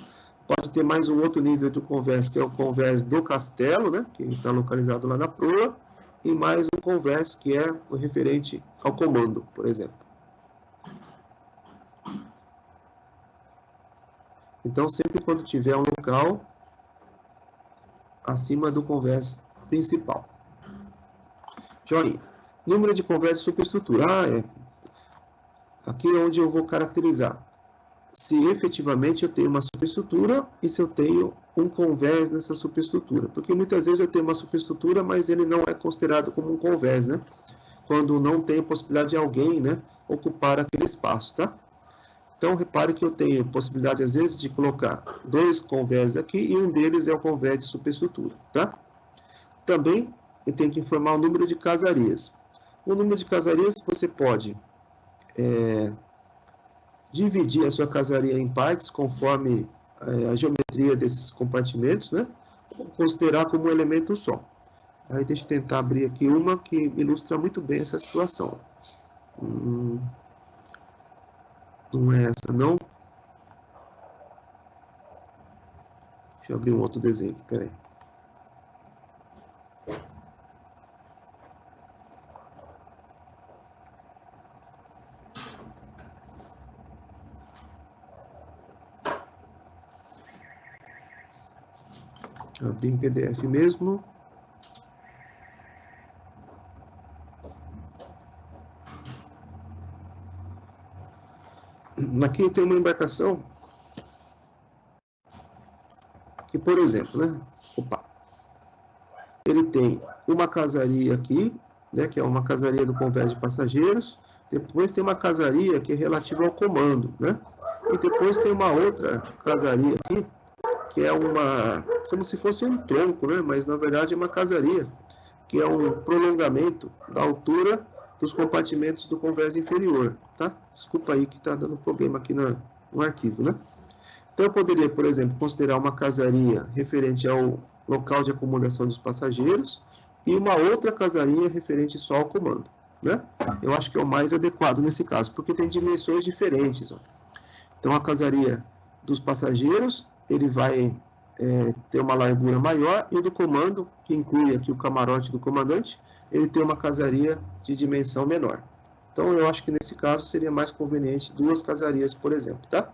Pode ter mais um outro nível de convés, que é o convés do castelo, né? Que está localizado lá na proa. E mais um convés, que é o referente ao comando, por exemplo. Então, sempre quando tiver um local acima do convés principal. Joinha. Número de convés de superestrutura. Aqui é onde eu vou caracterizar se efetivamente eu tenho uma superestrutura e se eu tenho um convés nessa superestrutura. Porque muitas vezes eu tenho uma superestrutura, mas ele não é considerado como um convés, né? Quando não tem a possibilidade de alguém, né, ocupar aquele espaço, tá? Então, repare que eu tenho possibilidade, às vezes, de colocar 2 convés aqui e um deles é o convés de superestrutura, tá? Também, eu tenho que informar o número de casarias. O número de casarias você pode dividir a sua casaria em partes, conforme a geometria desses compartimentos, né? Ou considerar como um elemento só. Aí deixa eu tentar abrir aqui uma que ilustra muito bem essa situação. Não é essa, não. Deixa eu abrir um outro desenho aqui, peraí. Abrir em PDF mesmo. Aqui tem uma embarcação que, por exemplo, né? Ele tem uma casaria aqui, né? Que é uma casaria do convés de passageiros. Depois tem uma casaria que é relativa ao comando, né? E depois tem uma outra casaria aqui, que é como se fosse um tronco, né? Mas na verdade é uma casaria, que é um prolongamento da altura dos compartimentos do convés inferior, tá? Desculpa aí que está dando problema aqui no arquivo, né? Então eu poderia, por exemplo, considerar uma casaria referente ao local de acomodação dos passageiros e uma outra casaria referente só ao comando, né? Eu acho que é o mais adequado nesse caso, porque tem dimensões diferentes, ó. Então, a casaria dos passageiros, ele vai ter uma largura maior, e o do comando, que inclui aqui o camarote do comandante, ele tem uma casaria de dimensão menor. Então, eu acho que nesse caso seria mais conveniente 2 casarias, por exemplo, tá?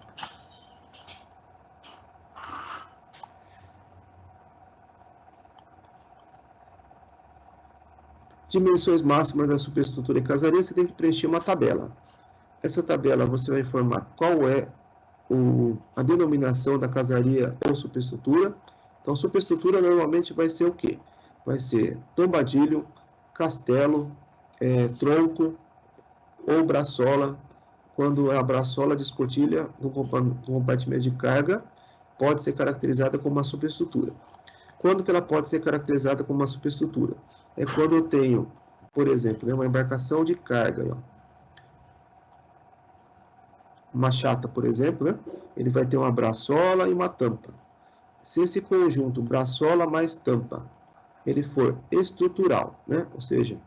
Dimensões máximas da superestrutura e casaria, você tem que preencher uma tabela. Essa tabela você vai informar qual é a denominação da casaria ou superestrutura. Então, superestrutura normalmente vai ser o quê? Vai ser tombadilho, castelo, tronco ou braçola. Quando a braçola de escotilha do compartimento de carga pode ser caracterizada como uma superestrutura. Quando que ela pode ser caracterizada como uma superestrutura? É quando eu tenho, por exemplo, uma embarcação de carga, uma chata, por exemplo, né? Ele vai ter uma braçola e uma tampa. Se esse conjunto, braçola mais tampa, ele for estrutural, né? Ou seja,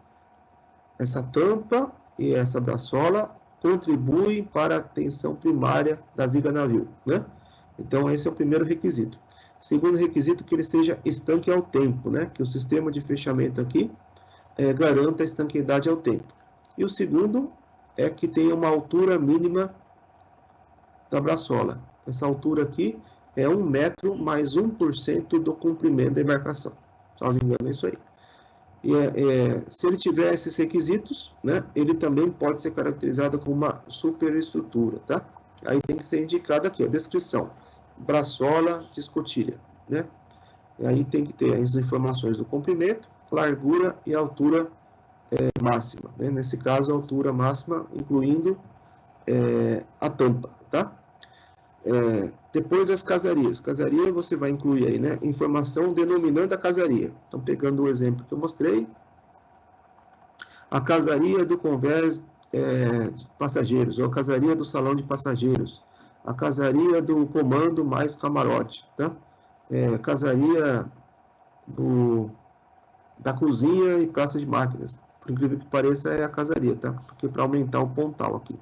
essa tampa e essa braçola contribuem para a tensão primária da viga navio, né? Então, esse é o primeiro requisito. Segundo requisito, que ele seja estanque ao tempo, né? Que o sistema de fechamento aqui garanta a estanqueidade ao tempo. E o segundo é que tenha uma altura mínima da braçola. Essa altura aqui é 1 metro mais 1% do comprimento da embarcação. Se não me engano, é isso aí. E se ele tiver esses requisitos, né, ele também pode ser caracterizado como uma superestrutura, tá? Aí tem que ser indicado aqui, a descrição. Braçola de escotilha, né? E aí tem que ter as informações do comprimento, largura e altura máxima, né? Nesse caso, a altura máxima incluindo a tampa, tá? Depois as casarias. Casaria você vai incluir aí, né? Informação denominando a casaria. Então, pegando o exemplo que eu mostrei, a casaria do convés de passageiros, ou a casaria do salão de passageiros, a casaria do comando mais camarote, tá? Casaria da cozinha e praça de máquinas. Por incrível que pareça, é a casaria, tá? Porque para aumentar o pontal aqui.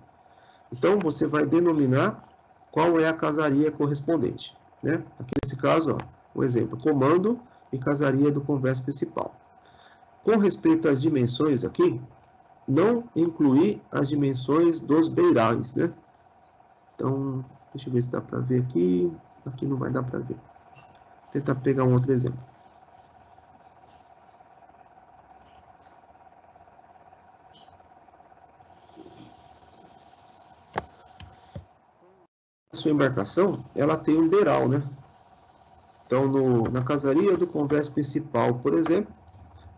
Então, você vai denominar qual é a casaria correspondente, né? Aqui nesse caso, ó, o exemplo, comando e casaria do convés principal. Com respeito às dimensões aqui, não incluir as dimensões dos beirais, né? Então, deixa eu ver se dá para ver aqui. Aqui não vai dar para ver. Vou tentar pegar um outro exemplo. A sua embarcação, ela tem um beiral, né? Então, na casaria do convés principal, por exemplo,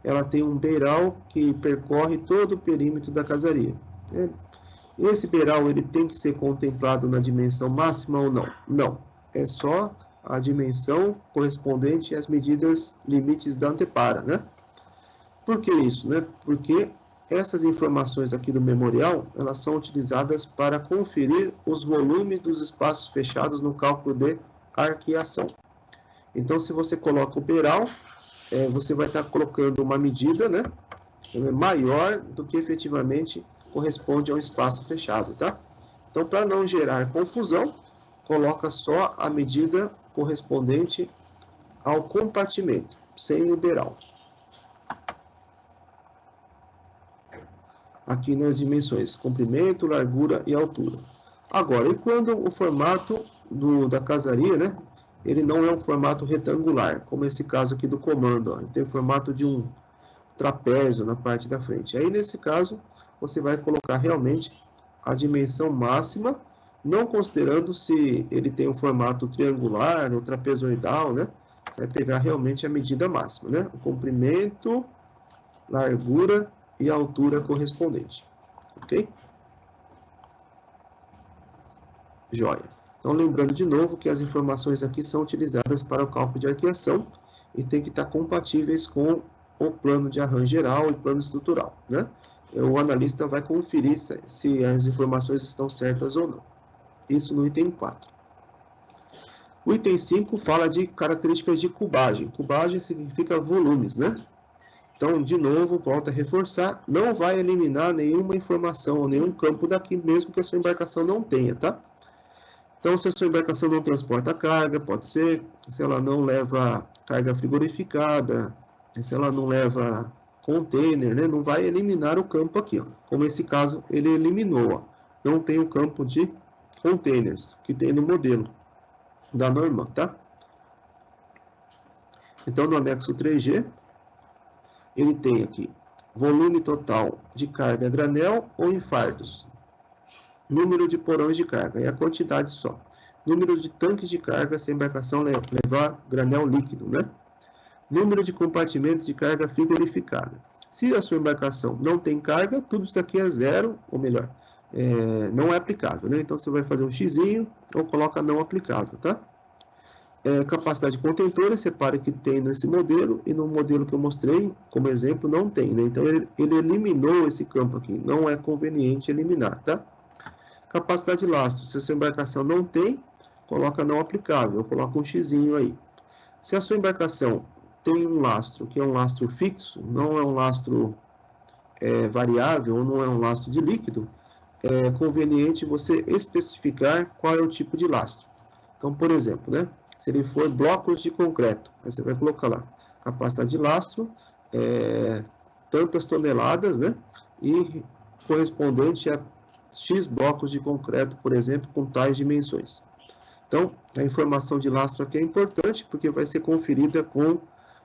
ela tem um beiral que percorre todo o perímetro da casaria. Esse beiral ele tem que ser contemplado na dimensão máxima ou não? Não. É só a dimensão correspondente às medidas limites da antepara, né? Por que isso, né? Porque essas informações aqui do memorial, elas são utilizadas para conferir os volumes dos espaços fechados no cálculo de arqueação. Então, se você coloca o beiral, você vai estar colocando uma medida, né, maior do que efetivamente corresponde ao espaço fechado, tá? Então, para não gerar confusão, coloca só a medida correspondente ao compartimento, sem o beiral. Aqui nas dimensões, comprimento, largura e altura. Agora, e quando o formato da casaria, né, ele não é um formato retangular, como esse caso aqui do comando, ó, ele tem o formato de um trapézio na parte da frente. Aí, nesse caso, você vai colocar realmente a dimensão máxima, não considerando se ele tem um formato triangular ou trapezoidal, né? Você vai pegar realmente a medida máxima, né? O comprimento, largura e altura correspondente. Ok? Joia. Então, lembrando de novo que as informações aqui são utilizadas para o cálculo de arqueação e tem que estar compatíveis com o plano de arranjo geral e plano estrutural, né? O analista vai conferir se as informações estão certas ou não. Isso no item 4. O item 5 fala de características de cubagem. Cubagem significa volumes, né? Então, de novo, volta a reforçar, não vai eliminar nenhuma informação ou nenhum campo daqui, mesmo que a sua embarcação não tenha, tá? Então, se a sua embarcação não transporta carga, pode ser, se ela não leva carga frigorificada, se ela não leva container, né? Não vai eliminar o campo aqui, ó. Como esse caso, ele eliminou, ó. Não tem o campo de containers, que tem no modelo da Norman, tá? Então, no anexo 3G, ele tem aqui volume total de carga granel ou em fardos, número de porões de carga, é a quantidade só, número de tanques de carga se a embarcação levar granel líquido, né? Número de compartimentos de carga frigorificada. Se a sua embarcação não tem carga, tudo isso daqui é zero, ou melhor, não é aplicável, né? Então você vai fazer um xizinho ou coloca não aplicável, tá? Capacidade de contentores, repare que tem nesse modelo, e no modelo que eu mostrei, como exemplo, não tem, né? Então, ele eliminou esse campo aqui, não é conveniente eliminar, tá? Capacidade de lastro, se a sua embarcação não tem, coloca não aplicável, coloca um xizinho aí. Se a sua embarcação tem um lastro, que é um lastro fixo, não é um lastro variável, ou não é um lastro de líquido, é conveniente você especificar qual é o tipo de lastro. Então, por exemplo, né? Se ele for blocos de concreto, aí você vai colocar lá, capacidade de lastro, tantas toneladas, né? E correspondente a X blocos de concreto, por exemplo, com tais dimensões. Então, a informação de lastro aqui é importante, porque vai ser conferida com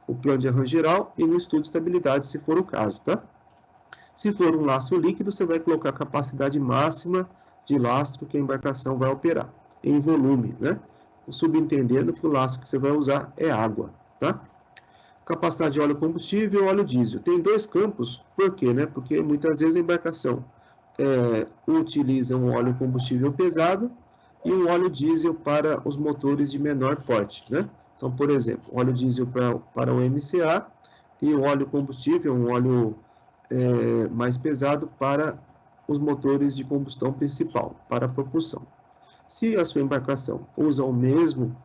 o plano de arranjo geral e no estudo de estabilidade, se for o caso, tá? Se for um lastro líquido, você vai colocar a capacidade máxima de lastro que a embarcação vai operar, em volume, né? Subentendendo que o lastro que você vai usar é água, tá? Capacidade de óleo combustível e óleo diesel. Tem dois campos, por quê, né? Porque muitas vezes a embarcação utiliza um óleo combustível pesado e um óleo diesel para os motores de menor porte, né? Então, por exemplo, óleo diesel para o MCA e o óleo combustível, um óleo mais pesado para os motores de combustão principal, para a propulsão. Se a sua embarcação usa o mesmo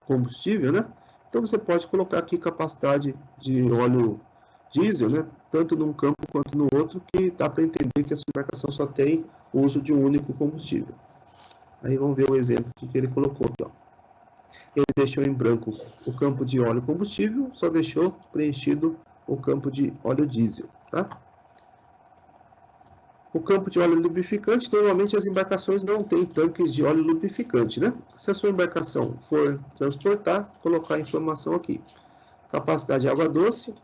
combustível, né? Então você pode colocar aqui capacidade de óleo diesel, né? Tanto num campo quanto no outro, que dá para entender que a sua embarcação só tem o uso de um único combustível. Aí vamos ver o exemplo que ele colocou aqui, ó. Ele deixou em branco o campo de óleo combustível, só deixou preenchido o campo de óleo diesel, tá? O campo de óleo lubrificante, normalmente as embarcações não têm tanques de óleo lubrificante, né? Se a sua embarcação for transportar, colocar a informação aqui. Capacidade de água doce,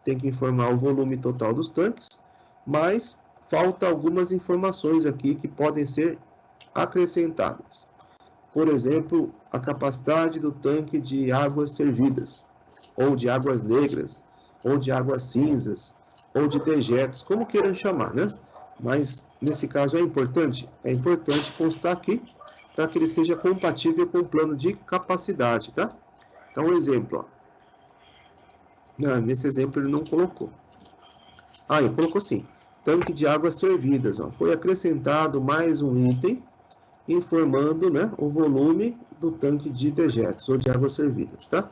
tem que informar o volume total dos tanques, mas falta algumas informações aqui que podem ser acrescentadas. Por exemplo, a capacidade do tanque de águas servidas, ou de águas negras, ou de águas cinzas, ou de dejetos, como queiram chamar, né? Mas, nesse caso, é importante constar aqui, para que ele seja compatível com o plano de capacidade, tá? Então, um exemplo, ó. Nesse exemplo ele não colocou. Ele colocou sim. Tanque de águas servidas, ó. Foi acrescentado mais um item, informando, né, o volume do tanque de dejetos, ou de águas servidas, tá?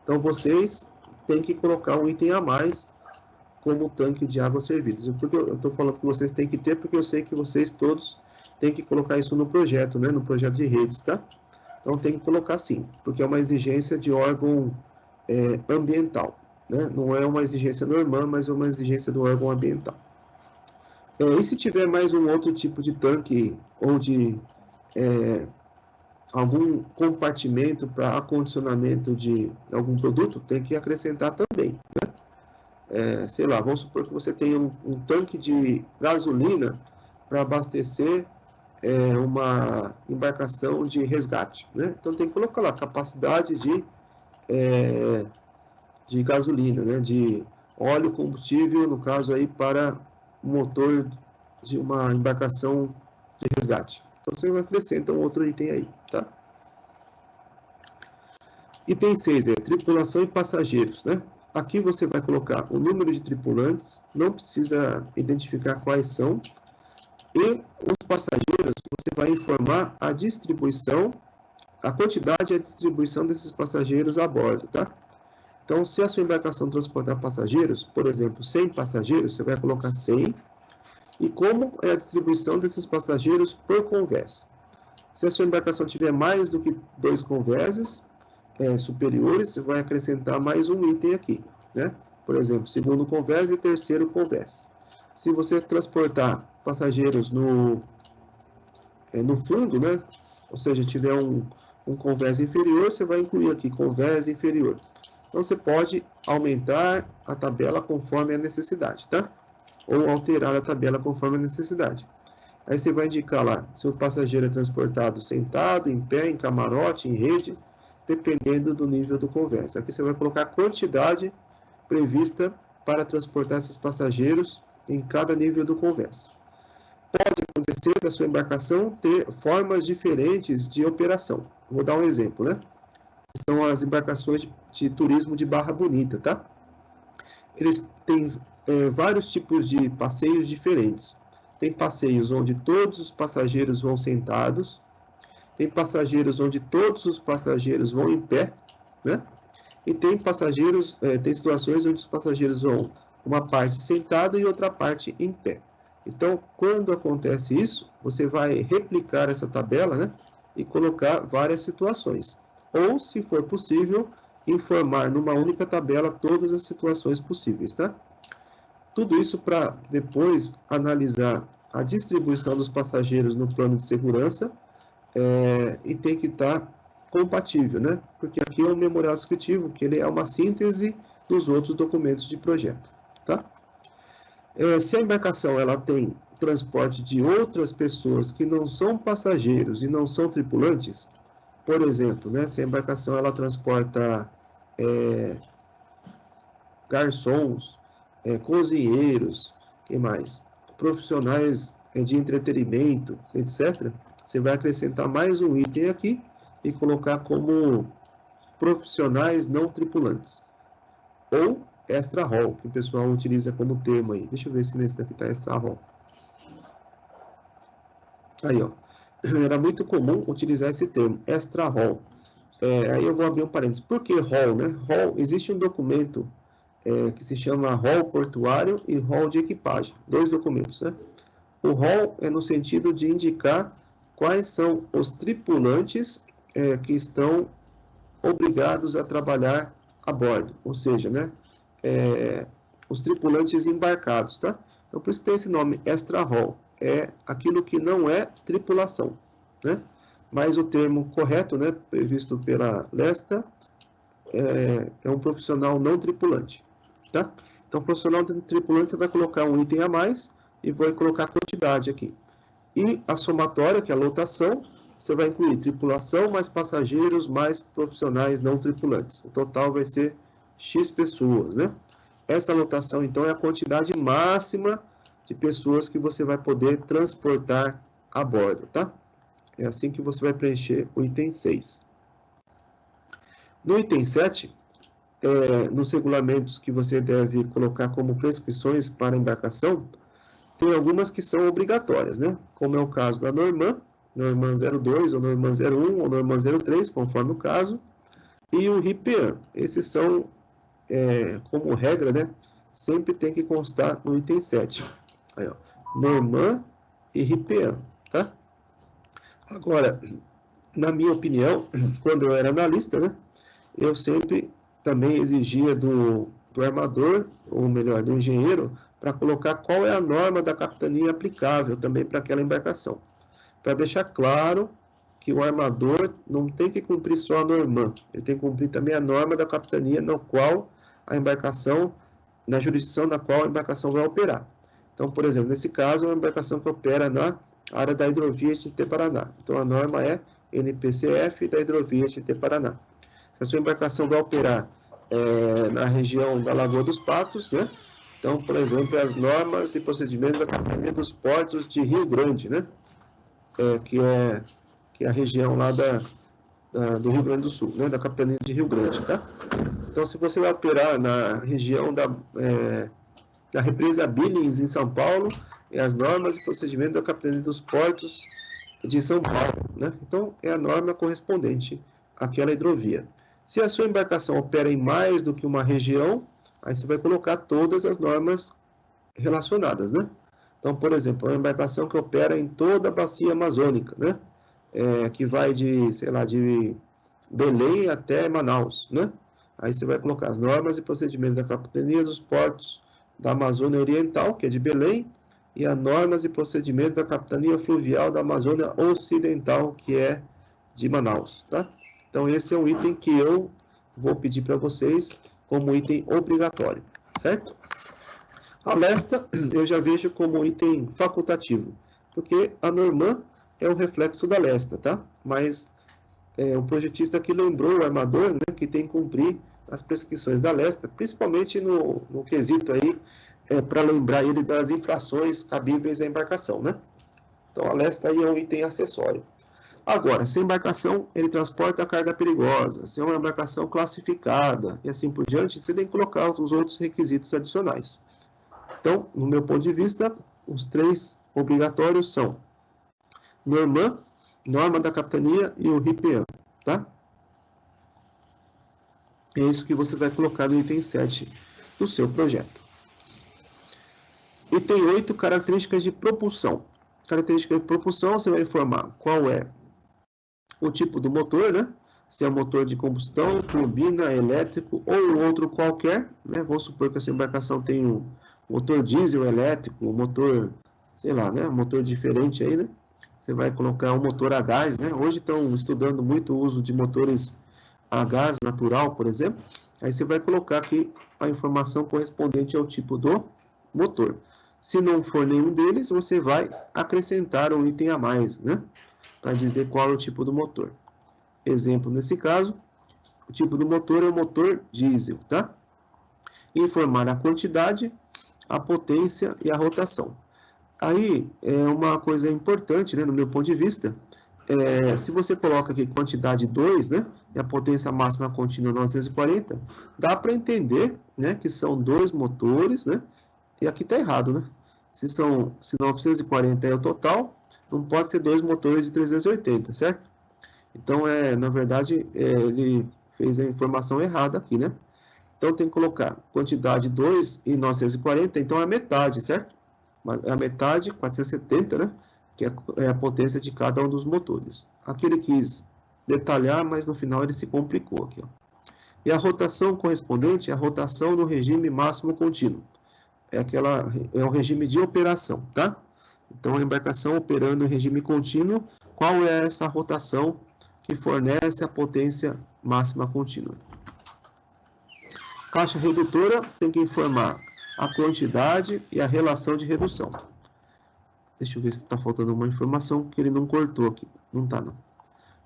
Então, vocês têm que colocar um item a mais, como tanque de água servidas. Porque eu estou falando que vocês têm que ter, porque eu sei que vocês todos têm que colocar isso no projeto, né? No projeto de redes, tá? Então tem que colocar sim, porque é uma exigência de órgão ambiental, né? Não é uma exigência normal, mas é uma exigência do órgão ambiental. E se tiver mais um outro tipo de tanque, ou de algum compartimento para acondicionamento de algum produto, tem que acrescentar também, né? Sei lá, vamos supor que você tenha um tanque de gasolina para abastecer uma embarcação de resgate, né? Então tem que colocar lá capacidade de gasolina, né? De óleo combustível, no caso aí para o motor de uma embarcação de resgate. Então você acrescenta um outro item aí, tá? Item 6 tripulação e passageiros, né? Aqui você vai colocar o número de tripulantes, não precisa identificar quais são, e os passageiros, você vai informar a distribuição, a quantidade e a distribuição desses passageiros a bordo, tá? Então, se a sua embarcação transportar passageiros, por exemplo, 100 passageiros, você vai colocar 100. E como é a distribuição desses passageiros por convés? Se a sua embarcação tiver mais do que 2 convéses superiores, você vai acrescentar mais um item aqui, né? Por exemplo, segundo convés e terceiro convés. Se você transportar passageiros no fundo, né? Ou seja, tiver um convés inferior, você vai incluir aqui convés inferior. Então, você pode aumentar a tabela conforme a necessidade, tá? Ou alterar a tabela conforme a necessidade. Aí você vai indicar lá se o passageiro é transportado sentado, em pé, em camarote, em rede, dependendo do nível do convés. Aqui você vai colocar a quantidade prevista para transportar esses passageiros em cada nível do convés. Pode acontecer da sua embarcação ter formas diferentes de operação. Vou dar um exemplo, né? São as embarcações de turismo de Barra Bonita, tá? Eles têm vários tipos de passeios diferentes. Tem passeios onde todos os passageiros vão sentados, tem passageiros onde todos os passageiros vão em pé, né? E tem tem situações onde os passageiros vão uma parte sentado e outra parte em pé. Então, quando acontece isso, você vai replicar essa tabela, né? E colocar várias situações. Ou, se for possível, informar numa única tabela todas as situações possíveis, tá? Tudo isso para depois analisar a distribuição dos passageiros no plano de segurança e tem que estar compatível, né? Porque aqui é um memorial descritivo, que ele é uma síntese dos outros documentos de projeto, tá? Se a embarcação ela tem transporte de outras pessoas que não são passageiros e não são tripulantes, por exemplo, né? Se a embarcação ela transporta garçons, cozinheiros, que mais? Profissionais de entretenimento, etc. Você vai acrescentar mais um item aqui e colocar como profissionais não tripulantes. Ou extra hall, que o pessoal utiliza como termo aí. Deixa eu ver se nesse daqui está extra hall. Aí, ó. Era muito comum utilizar esse termo, extra hall. Aí eu vou abrir um parênteses. Por que hall, né? Hall, existe um documento que se chama hall portuário e hall de equipagem. 2 documentos, né? O hall é no sentido de indicar quais são os tripulantes que estão obrigados a trabalhar a bordo. Ou seja, né? Os tripulantes embarcados, tá? Então, por isso tem esse nome, extra hall. É aquilo que não é tripulação, né? Mas o termo correto, né, previsto pela LESTA, é um profissional não tripulante, tá? Então, profissional não tripulante, você vai colocar um item a mais e vai colocar a quantidade aqui. E a somatória, que é a lotação, você vai incluir tripulação mais passageiros mais profissionais não tripulantes. O total vai ser X pessoas, né? Essa lotação, então, é a quantidade máxima de pessoas que você vai poder transportar a bordo, tá? É assim que você vai preencher o item 6. No item 7, nos regulamentos que você deve colocar como prescrições para a embarcação, tem algumas que são obrigatórias, né? Como é o caso da Norman 02, ou Norman 01, ou Norman 03, conforme o caso, e o RIPEAN. Esses são, como regra, né? Sempre tem que constar no item 7. Aí, ó, Norman e RIPEAN, tá? Agora, na minha opinião, quando eu era analista, né, eu sempre também exigia do armador, ou melhor, do engenheiro, para colocar qual é a norma da capitania aplicável também para aquela embarcação. Para deixar claro que o armador não tem que cumprir só a Norman, ele tem que cumprir também a norma da capitania na qual a embarcação, na jurisdição na qual a embarcação vai operar. Então, por exemplo, nesse caso, é uma embarcação que opera na área da hidrovia Tietê Paraná. Então, a norma é NPCF da hidrovia Tietê Paraná. Se a sua embarcação vai operar na região da Lagoa dos Patos, né? Então, por exemplo, as normas e procedimentos da Capitania dos Portos de Rio Grande, né? Que é a região lá do Rio Grande do Sul, né? Da Capitania de Rio Grande, tá? Então, se você vai operar na região da represa Billings, em São Paulo, é as normas e procedimentos da Capitania dos Portos de São Paulo, né? Então, é a norma correspondente àquela hidrovia. Se a sua embarcação opera em mais do que uma região, aí você vai colocar todas as normas relacionadas, né? Então, por exemplo, uma embarcação que opera em toda a bacia amazônica, né? Que vai de, sei lá, de Belém até Manaus, né? Aí você vai colocar as normas e procedimentos da Capitania dos Portos da Amazônia Oriental, que é de Belém, e as normas e procedimentos da Capitania Fluvial da Amazônia Ocidental, que é de Manaus, tá? Então, esse é um item que eu vou pedir para vocês como item obrigatório, certo? A LESTA eu já vejo como item facultativo, porque a Norman é um reflexo da LESTA, tá? Mas o projetista aqui lembrou o armador, né, que tem que cumprir as prescrições da LESTA, principalmente no quesito aí, para lembrar ele das infrações cabíveis à embarcação, né? Então, a LESTA aí é um item acessório. Agora, se a embarcação ele transporta carga perigosa, se é uma embarcação classificada e assim por diante, você tem que colocar os outros requisitos adicionais. Então, no meu ponto de vista, os 3 obrigatórios são Norman, norma da capitania e o RIPEAN, tá? É isso que você vai colocar no item 7 do seu projeto. Item 8, características de propulsão. Característica de propulsão, você vai informar qual é o tipo do motor, né? Se é motor de combustão, turbina, elétrico ou outro qualquer, né? Vamos supor que essa embarcação tem um motor diesel elétrico, um motor, sei lá, né? Um motor diferente aí, né? Você vai colocar um motor a gás, né? Hoje estão estudando muito o uso de motores a gás natural, por exemplo. Aí você vai colocar aqui a informação correspondente ao tipo do motor. Se não for nenhum deles, você vai acrescentar um item a mais, né? Para dizer qual é o tipo do motor. Exemplo, nesse caso, o tipo do motor é o motor diesel, tá? Informar a quantidade, a potência e a rotação. Aí, uma coisa importante, né, no meu ponto de vista, se você coloca aqui quantidade 2, né, e a potência máxima contínua 940, dá para entender, né, que são 2 motores, né, e aqui está errado, né? Se 940 é o total, não pode ser 2 motores de 380, certo? Então, na verdade, ele fez a informação errada aqui, né? Então, tem que colocar quantidade 2 e 940, então é a metade, certo? É a metade, 470, né? Que é a potência de cada um dos motores. Aqui ele quis detalhar, mas no final ele se complicou aqui, ó. E a rotação correspondente é a rotação no regime máximo contínuo. É o regime de operação, tá? Então, a embarcação operando em regime contínuo, qual é essa rotação que fornece a potência máxima contínua? Caixa redutora tem que informar a quantidade e a relação de redução. Deixa eu ver se está faltando uma informação que ele não cortou aqui. Não está, não.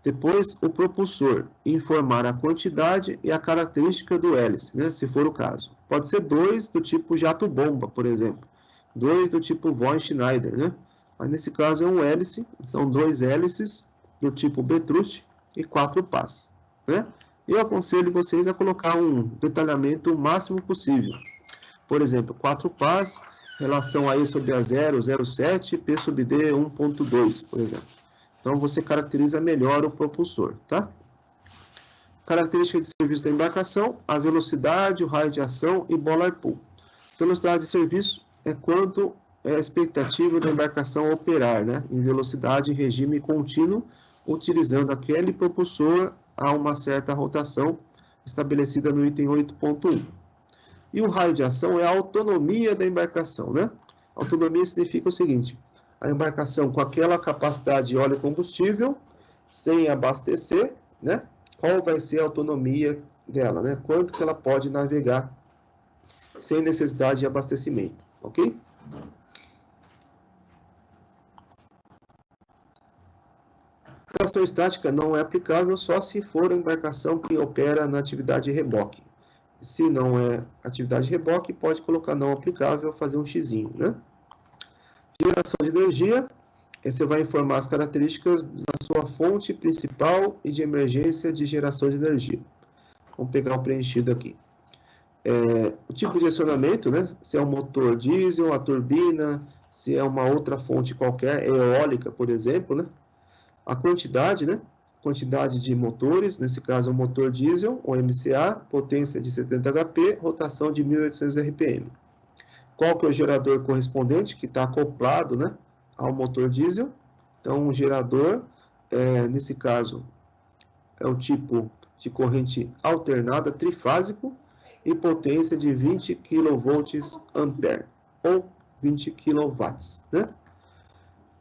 Depois, o propulsor, informar a quantidade e a característica do hélice, né, se for o caso. Pode ser 2 do tipo jato-bomba, por exemplo. 2 do tipo Von Schneider, né? Mas nesse caso é um hélice, são 2 hélices do tipo Betrust e 4 pás, né? Eu aconselho vocês a colocar um detalhamento o máximo possível. Por exemplo, 4 pás, relação a E sobre A 0, 0,7, P sobre D 1,2, por exemplo. Então, você caracteriza melhor o propulsor, tá? Característica de serviço da embarcação, a velocidade, o raio de ação e bollard pull. Velocidade de serviço é quanto é a expectativa da embarcação operar, né? Em velocidade em regime contínuo, utilizando aquele propulsor a uma certa rotação estabelecida no item 8.1. E o raio de ação é a autonomia da embarcação, né? Autonomia significa o seguinte: a embarcação com aquela capacidade de óleo e combustível, sem abastecer, né? Qual vai ser a autonomia dela, né? Quanto que ela pode navegar sem necessidade de abastecimento, ok? Tração estática não é aplicável só se for a embarcação que opera na atividade de reboque. Se não é atividade de reboque, pode colocar não aplicável, fazer um xizinho, né? Geração de energia, você vai informar as características da sua fonte principal e de emergência de geração de energia. Vamos pegar o preenchido aqui. O tipo de acionamento, né? Se é um motor diesel, a turbina, se é uma outra fonte qualquer, eólica, por exemplo, né? A quantidade, né? quantidade de motores, nesse caso é um motor diesel, ou MCA, potência de 70 HP, rotação de 1.800 RPM. Qual que é o gerador correspondente, que está acoplado, né, ao motor diesel? Então, um gerador, nesse caso, é o tipo de corrente alternada trifásico e potência de 20 kVA ou 20 kW, né?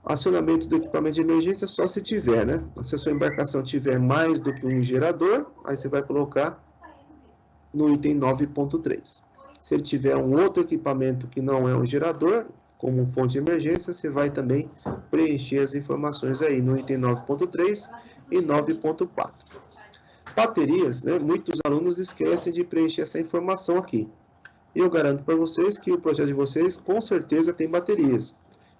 Acionamento do equipamento de emergência só se tiver, né? Se a sua embarcação tiver mais do que um gerador, aí você vai colocar no item 9.3. Se ele tiver um outro equipamento que não é um gerador, como fonte de emergência, você vai também preencher as informações aí no item 9.3 e 9.4. Baterias, né? Muitos alunos esquecem de preencher essa informação aqui. E eu garanto para vocês que o projeto de vocês com certeza tem baterias.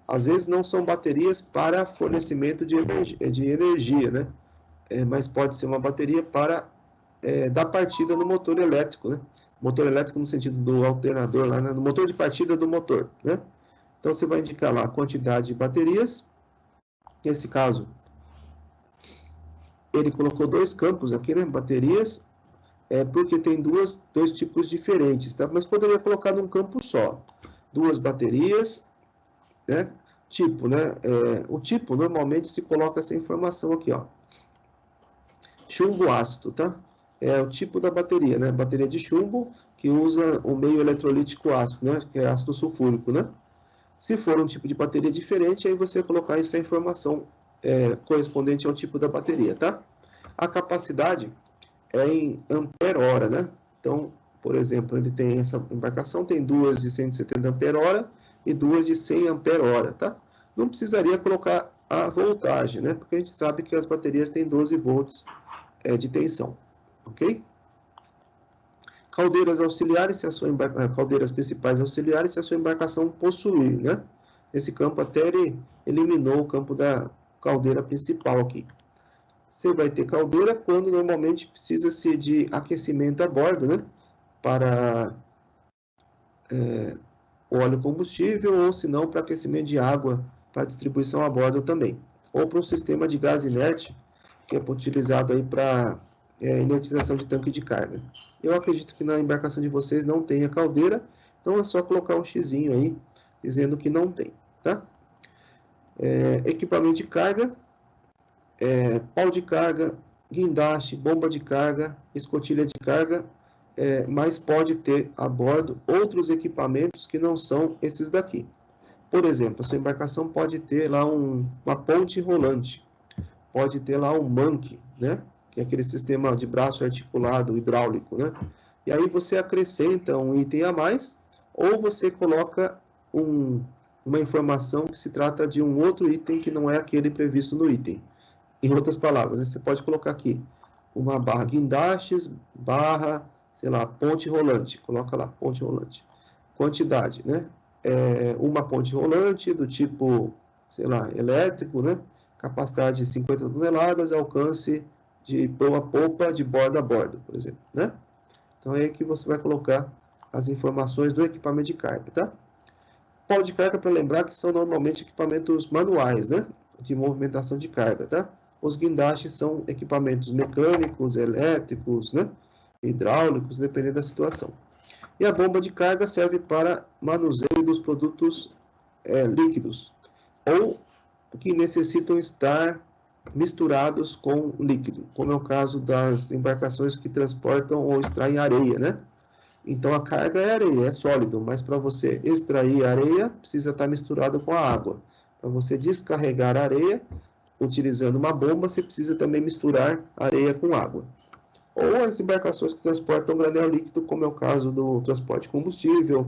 Às vezes não são baterias para fornecimento de energia, né? Mas pode ser uma bateria para dar partida no motor elétrico, né? Motor elétrico no sentido do alternador, lá, né? No motor de partida do motor, né? Então você vai indicar lá a quantidade de baterias. Nesse caso, ele colocou dois campos aqui, né? Baterias, porque tem dois tipos diferentes, tá? Mas poderia colocar num campo só. Duas baterias, né? Tipo, né? O tipo, normalmente se coloca essa informação aqui, ó. Chumbo ácido, tá? É o tipo da bateria, né? Bateria de chumbo que usa o meio eletrolítico ácido, né? Que é ácido sulfúrico, né? Se for um tipo de bateria diferente, aí você colocar essa informação correspondente ao tipo da bateria, tá? A capacidade é em ampere-hora, né? Então, por exemplo, ele tem essa embarcação, tem duas de 170 ampere-hora e duas de 100 ampere-hora, tá? Não precisaria colocar a voltagem, né? Porque a gente sabe que as baterias têm 12 volts de tensão, ok? Caldeiras auxiliares, se a sua caldeiras principais auxiliares, se a sua embarcação possuir, né? Esse campo até ele eliminou o campo da caldeira principal aqui. Você vai ter caldeira quando normalmente precisa-se de aquecimento a bordo, né? Para óleo combustível, ou se não, para aquecimento de água para distribuição a bordo também. Ou para um sistema de gás inerte, que é utilizado aí para inertização de tanque de carga. Eu acredito que na embarcação de vocês não tenha caldeira, então é só colocar um xizinho aí, dizendo que não tem, tá? Equipamento de carga, pau de carga, guindaste, bomba de carga, escotilha de carga, mas pode ter a bordo outros equipamentos que não são esses daqui. Por exemplo, a sua embarcação pode ter lá uma ponte rolante, pode ter lá um manque, né? Que é aquele sistema de braço articulado hidráulico, né? E aí você acrescenta um item a mais, ou você coloca uma informação que se trata de um outro item que não é aquele previsto no item. Em outras palavras, você pode colocar aqui uma barra guindastes, barra, sei lá, ponte rolante. Coloca lá, ponte rolante. Quantidade, né? Uma ponte rolante do tipo, sei lá, elétrico, né? Capacidade de 50 toneladas, alcance de proa-popa de bordo a bordo, por exemplo, né? Então é aí que você vai colocar as informações do equipamento de carga, tá? Pau de carga, para lembrar que são normalmente equipamentos manuais, né? De movimentação de carga, tá? Os guindastes são equipamentos mecânicos, elétricos, né? Hidráulicos, dependendo da situação. E a bomba de carga serve para manuseio dos produtos líquidos, ou que necessitam estar misturados com líquido, como é o caso das embarcações que transportam ou extraem areia, né? Então a carga é areia, é sólido, mas para você extrair areia, precisa estar misturado com a água. Para você descarregar a areia, utilizando uma bomba, você precisa também misturar areia com água. Ou as embarcações que transportam granel líquido, como é o caso do transporte de combustível,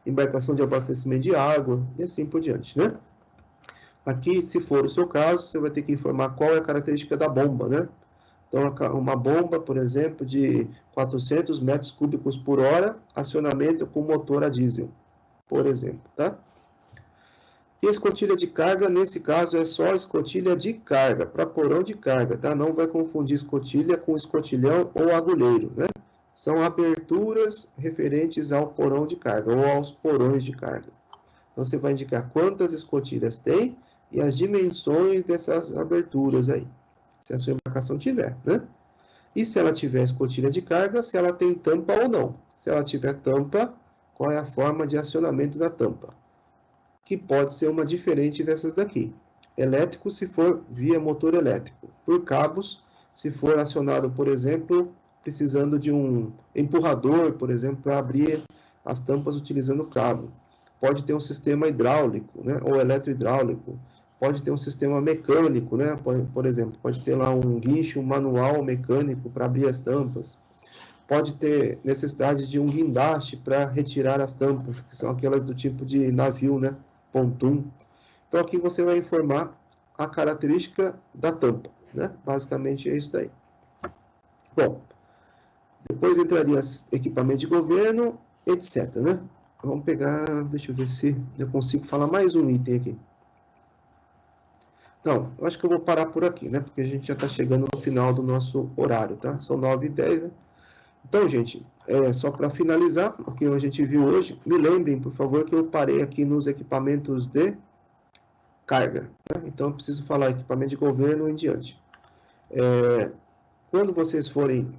embarcação de abastecimento de água, e assim por diante, né? Aqui, se for o seu caso, você vai ter que informar qual é a característica da bomba, né? Então, uma bomba, por exemplo, de 400 metros cúbicos por hora, acionamento com motor a diesel, por exemplo, tá? E a escotilha de carga, nesse caso, é só escotilha de carga, para porão de carga, tá? Não vai confundir escotilha com escotilhão ou agulheiro, né? São aberturas referentes ao porão de carga, ou aos porões de carga. Então, você vai indicar quantas escotilhas tem e as dimensões dessas aberturas aí. se a sua embarcação tiver, né? E se ela tiver escotilha de carga, se ela tem tampa ou não. Se ela tiver tampa, qual é a forma de acionamento da tampa? Que pode ser uma diferente dessas daqui. Elétrico, se for via motor elétrico. Por cabos, se for acionado, por exemplo, precisando de um empurrador, por exemplo, para abrir as tampas utilizando cabo. Pode ter um sistema hidráulico, né, ou eletrohidráulico. Pode ter um sistema mecânico, né, por exemplo, pode ter lá um guincho manual mecânico para abrir as tampas. Pode ter necessidade de um guindaste para retirar as tampas, que são aquelas do tipo de navio, né, pontum. Então aqui você vai informar a característica da tampa, né? Basicamente é isso daí. Bom, depois entraria equipamento de governo, etc, né? Vamos pegar, deixa eu ver se eu consigo falar mais um item aqui. Não, eu acho que eu vou parar por aqui, né? Porque a gente já está chegando no final do nosso horário, tá? São 9h10, né? Então, gente, só para finalizar o que a gente viu hoje, me lembrem, por favor, que eu parei aqui nos equipamentos de carga, né? Então, eu preciso falar equipamento de governo em diante. Quando vocês forem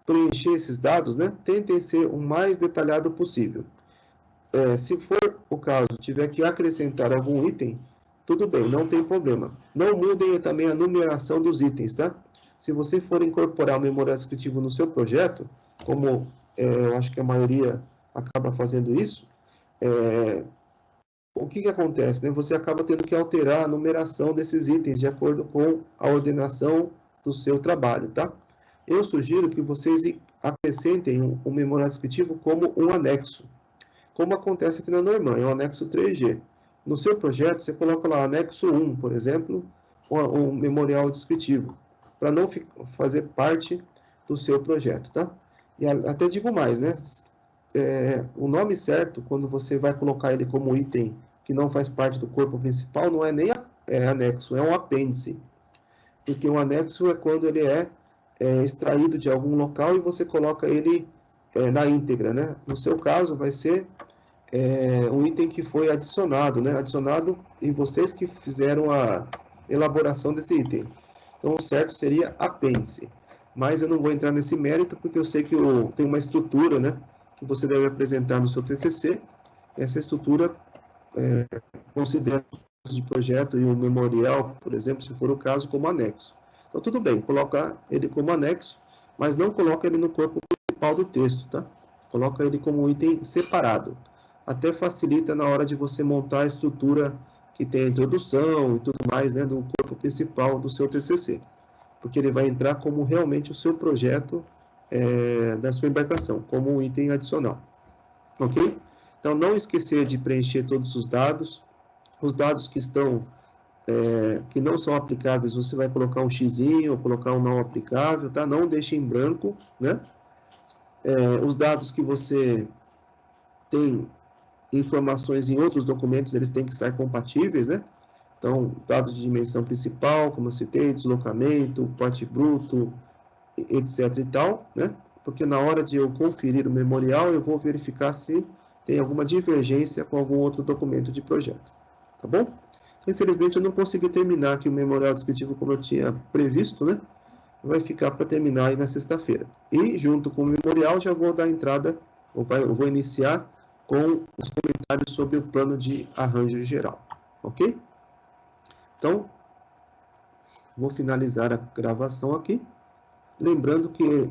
preencher esses dados, né, tentem ser o mais detalhado possível. Se for o caso, tiver que acrescentar algum item, tudo bem, não tem problema. Não mudem também a numeração dos itens, tá? Se você for incorporar o memorial descritivo no seu projeto, como eu acho que a maioria acaba fazendo isso, o que acontece, né? Você acaba tendo que alterar a numeração desses itens de acordo com a ordenação do seu trabalho, tá? Eu sugiro que vocês acrescentem o memorial descritivo como um anexo, como acontece aqui na Norman, é o anexo 3G. No seu projeto, você coloca lá anexo 1, por exemplo, um memorial descritivo, para não fazer parte do seu projeto, tá? E até digo mais, né? O nome certo, quando você vai colocar ele como item que não faz parte do corpo principal, não é nem anexo, é um apêndice. Porque um anexo é quando ele é extraído de algum local e você coloca ele na íntegra, né? No seu caso, vai ser um item que foi adicionado, né? Adicionado em vocês que fizeram a elaboração desse item. Então, o certo seria apêndice. Mas eu não vou entrar nesse mérito, porque eu sei que tem uma estrutura, né, que você deve apresentar no seu TCC. Essa estrutura considera o de projeto e o memorial, por exemplo, se for o caso, como anexo. Então, tudo bem, colocar ele como anexo, mas não coloca ele no corpo principal do texto, tá? Coloca ele como item separado. Até facilita na hora de você montar a estrutura que tem a introdução e tudo mais, né, do corpo principal do seu TCC. Porque ele vai entrar como realmente o seu projeto da sua embarcação, como um item adicional. Ok? Então, não esquecer de preencher todos os dados que estão, que não são aplicáveis, você vai colocar um xizinho, ou colocar um não aplicável, tá? Não deixe em branco, né? Os dados que você tem informações em outros documentos, eles têm que estar compatíveis, né? Então, dados de dimensão principal, como eu citei, deslocamento, porte bruto, etc e tal, né? Porque na hora de eu conferir o memorial, eu vou verificar se tem alguma divergência com algum outro documento de projeto, tá bom? Infelizmente, eu não consegui terminar aqui o memorial descritivo como eu tinha previsto, né? Vai ficar para terminar aí na sexta-feira. E, junto com o memorial, já vou dar entrada, eu vou iniciar com os comentários sobre o plano de arranjo geral, ok? Então, vou finalizar a gravação aqui. Lembrando que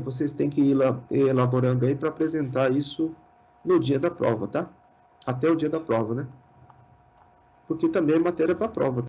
vocês têm que ir elaborando aí para apresentar isso no dia da prova, tá? Até o dia da prova, né? Porque também é matéria para prova.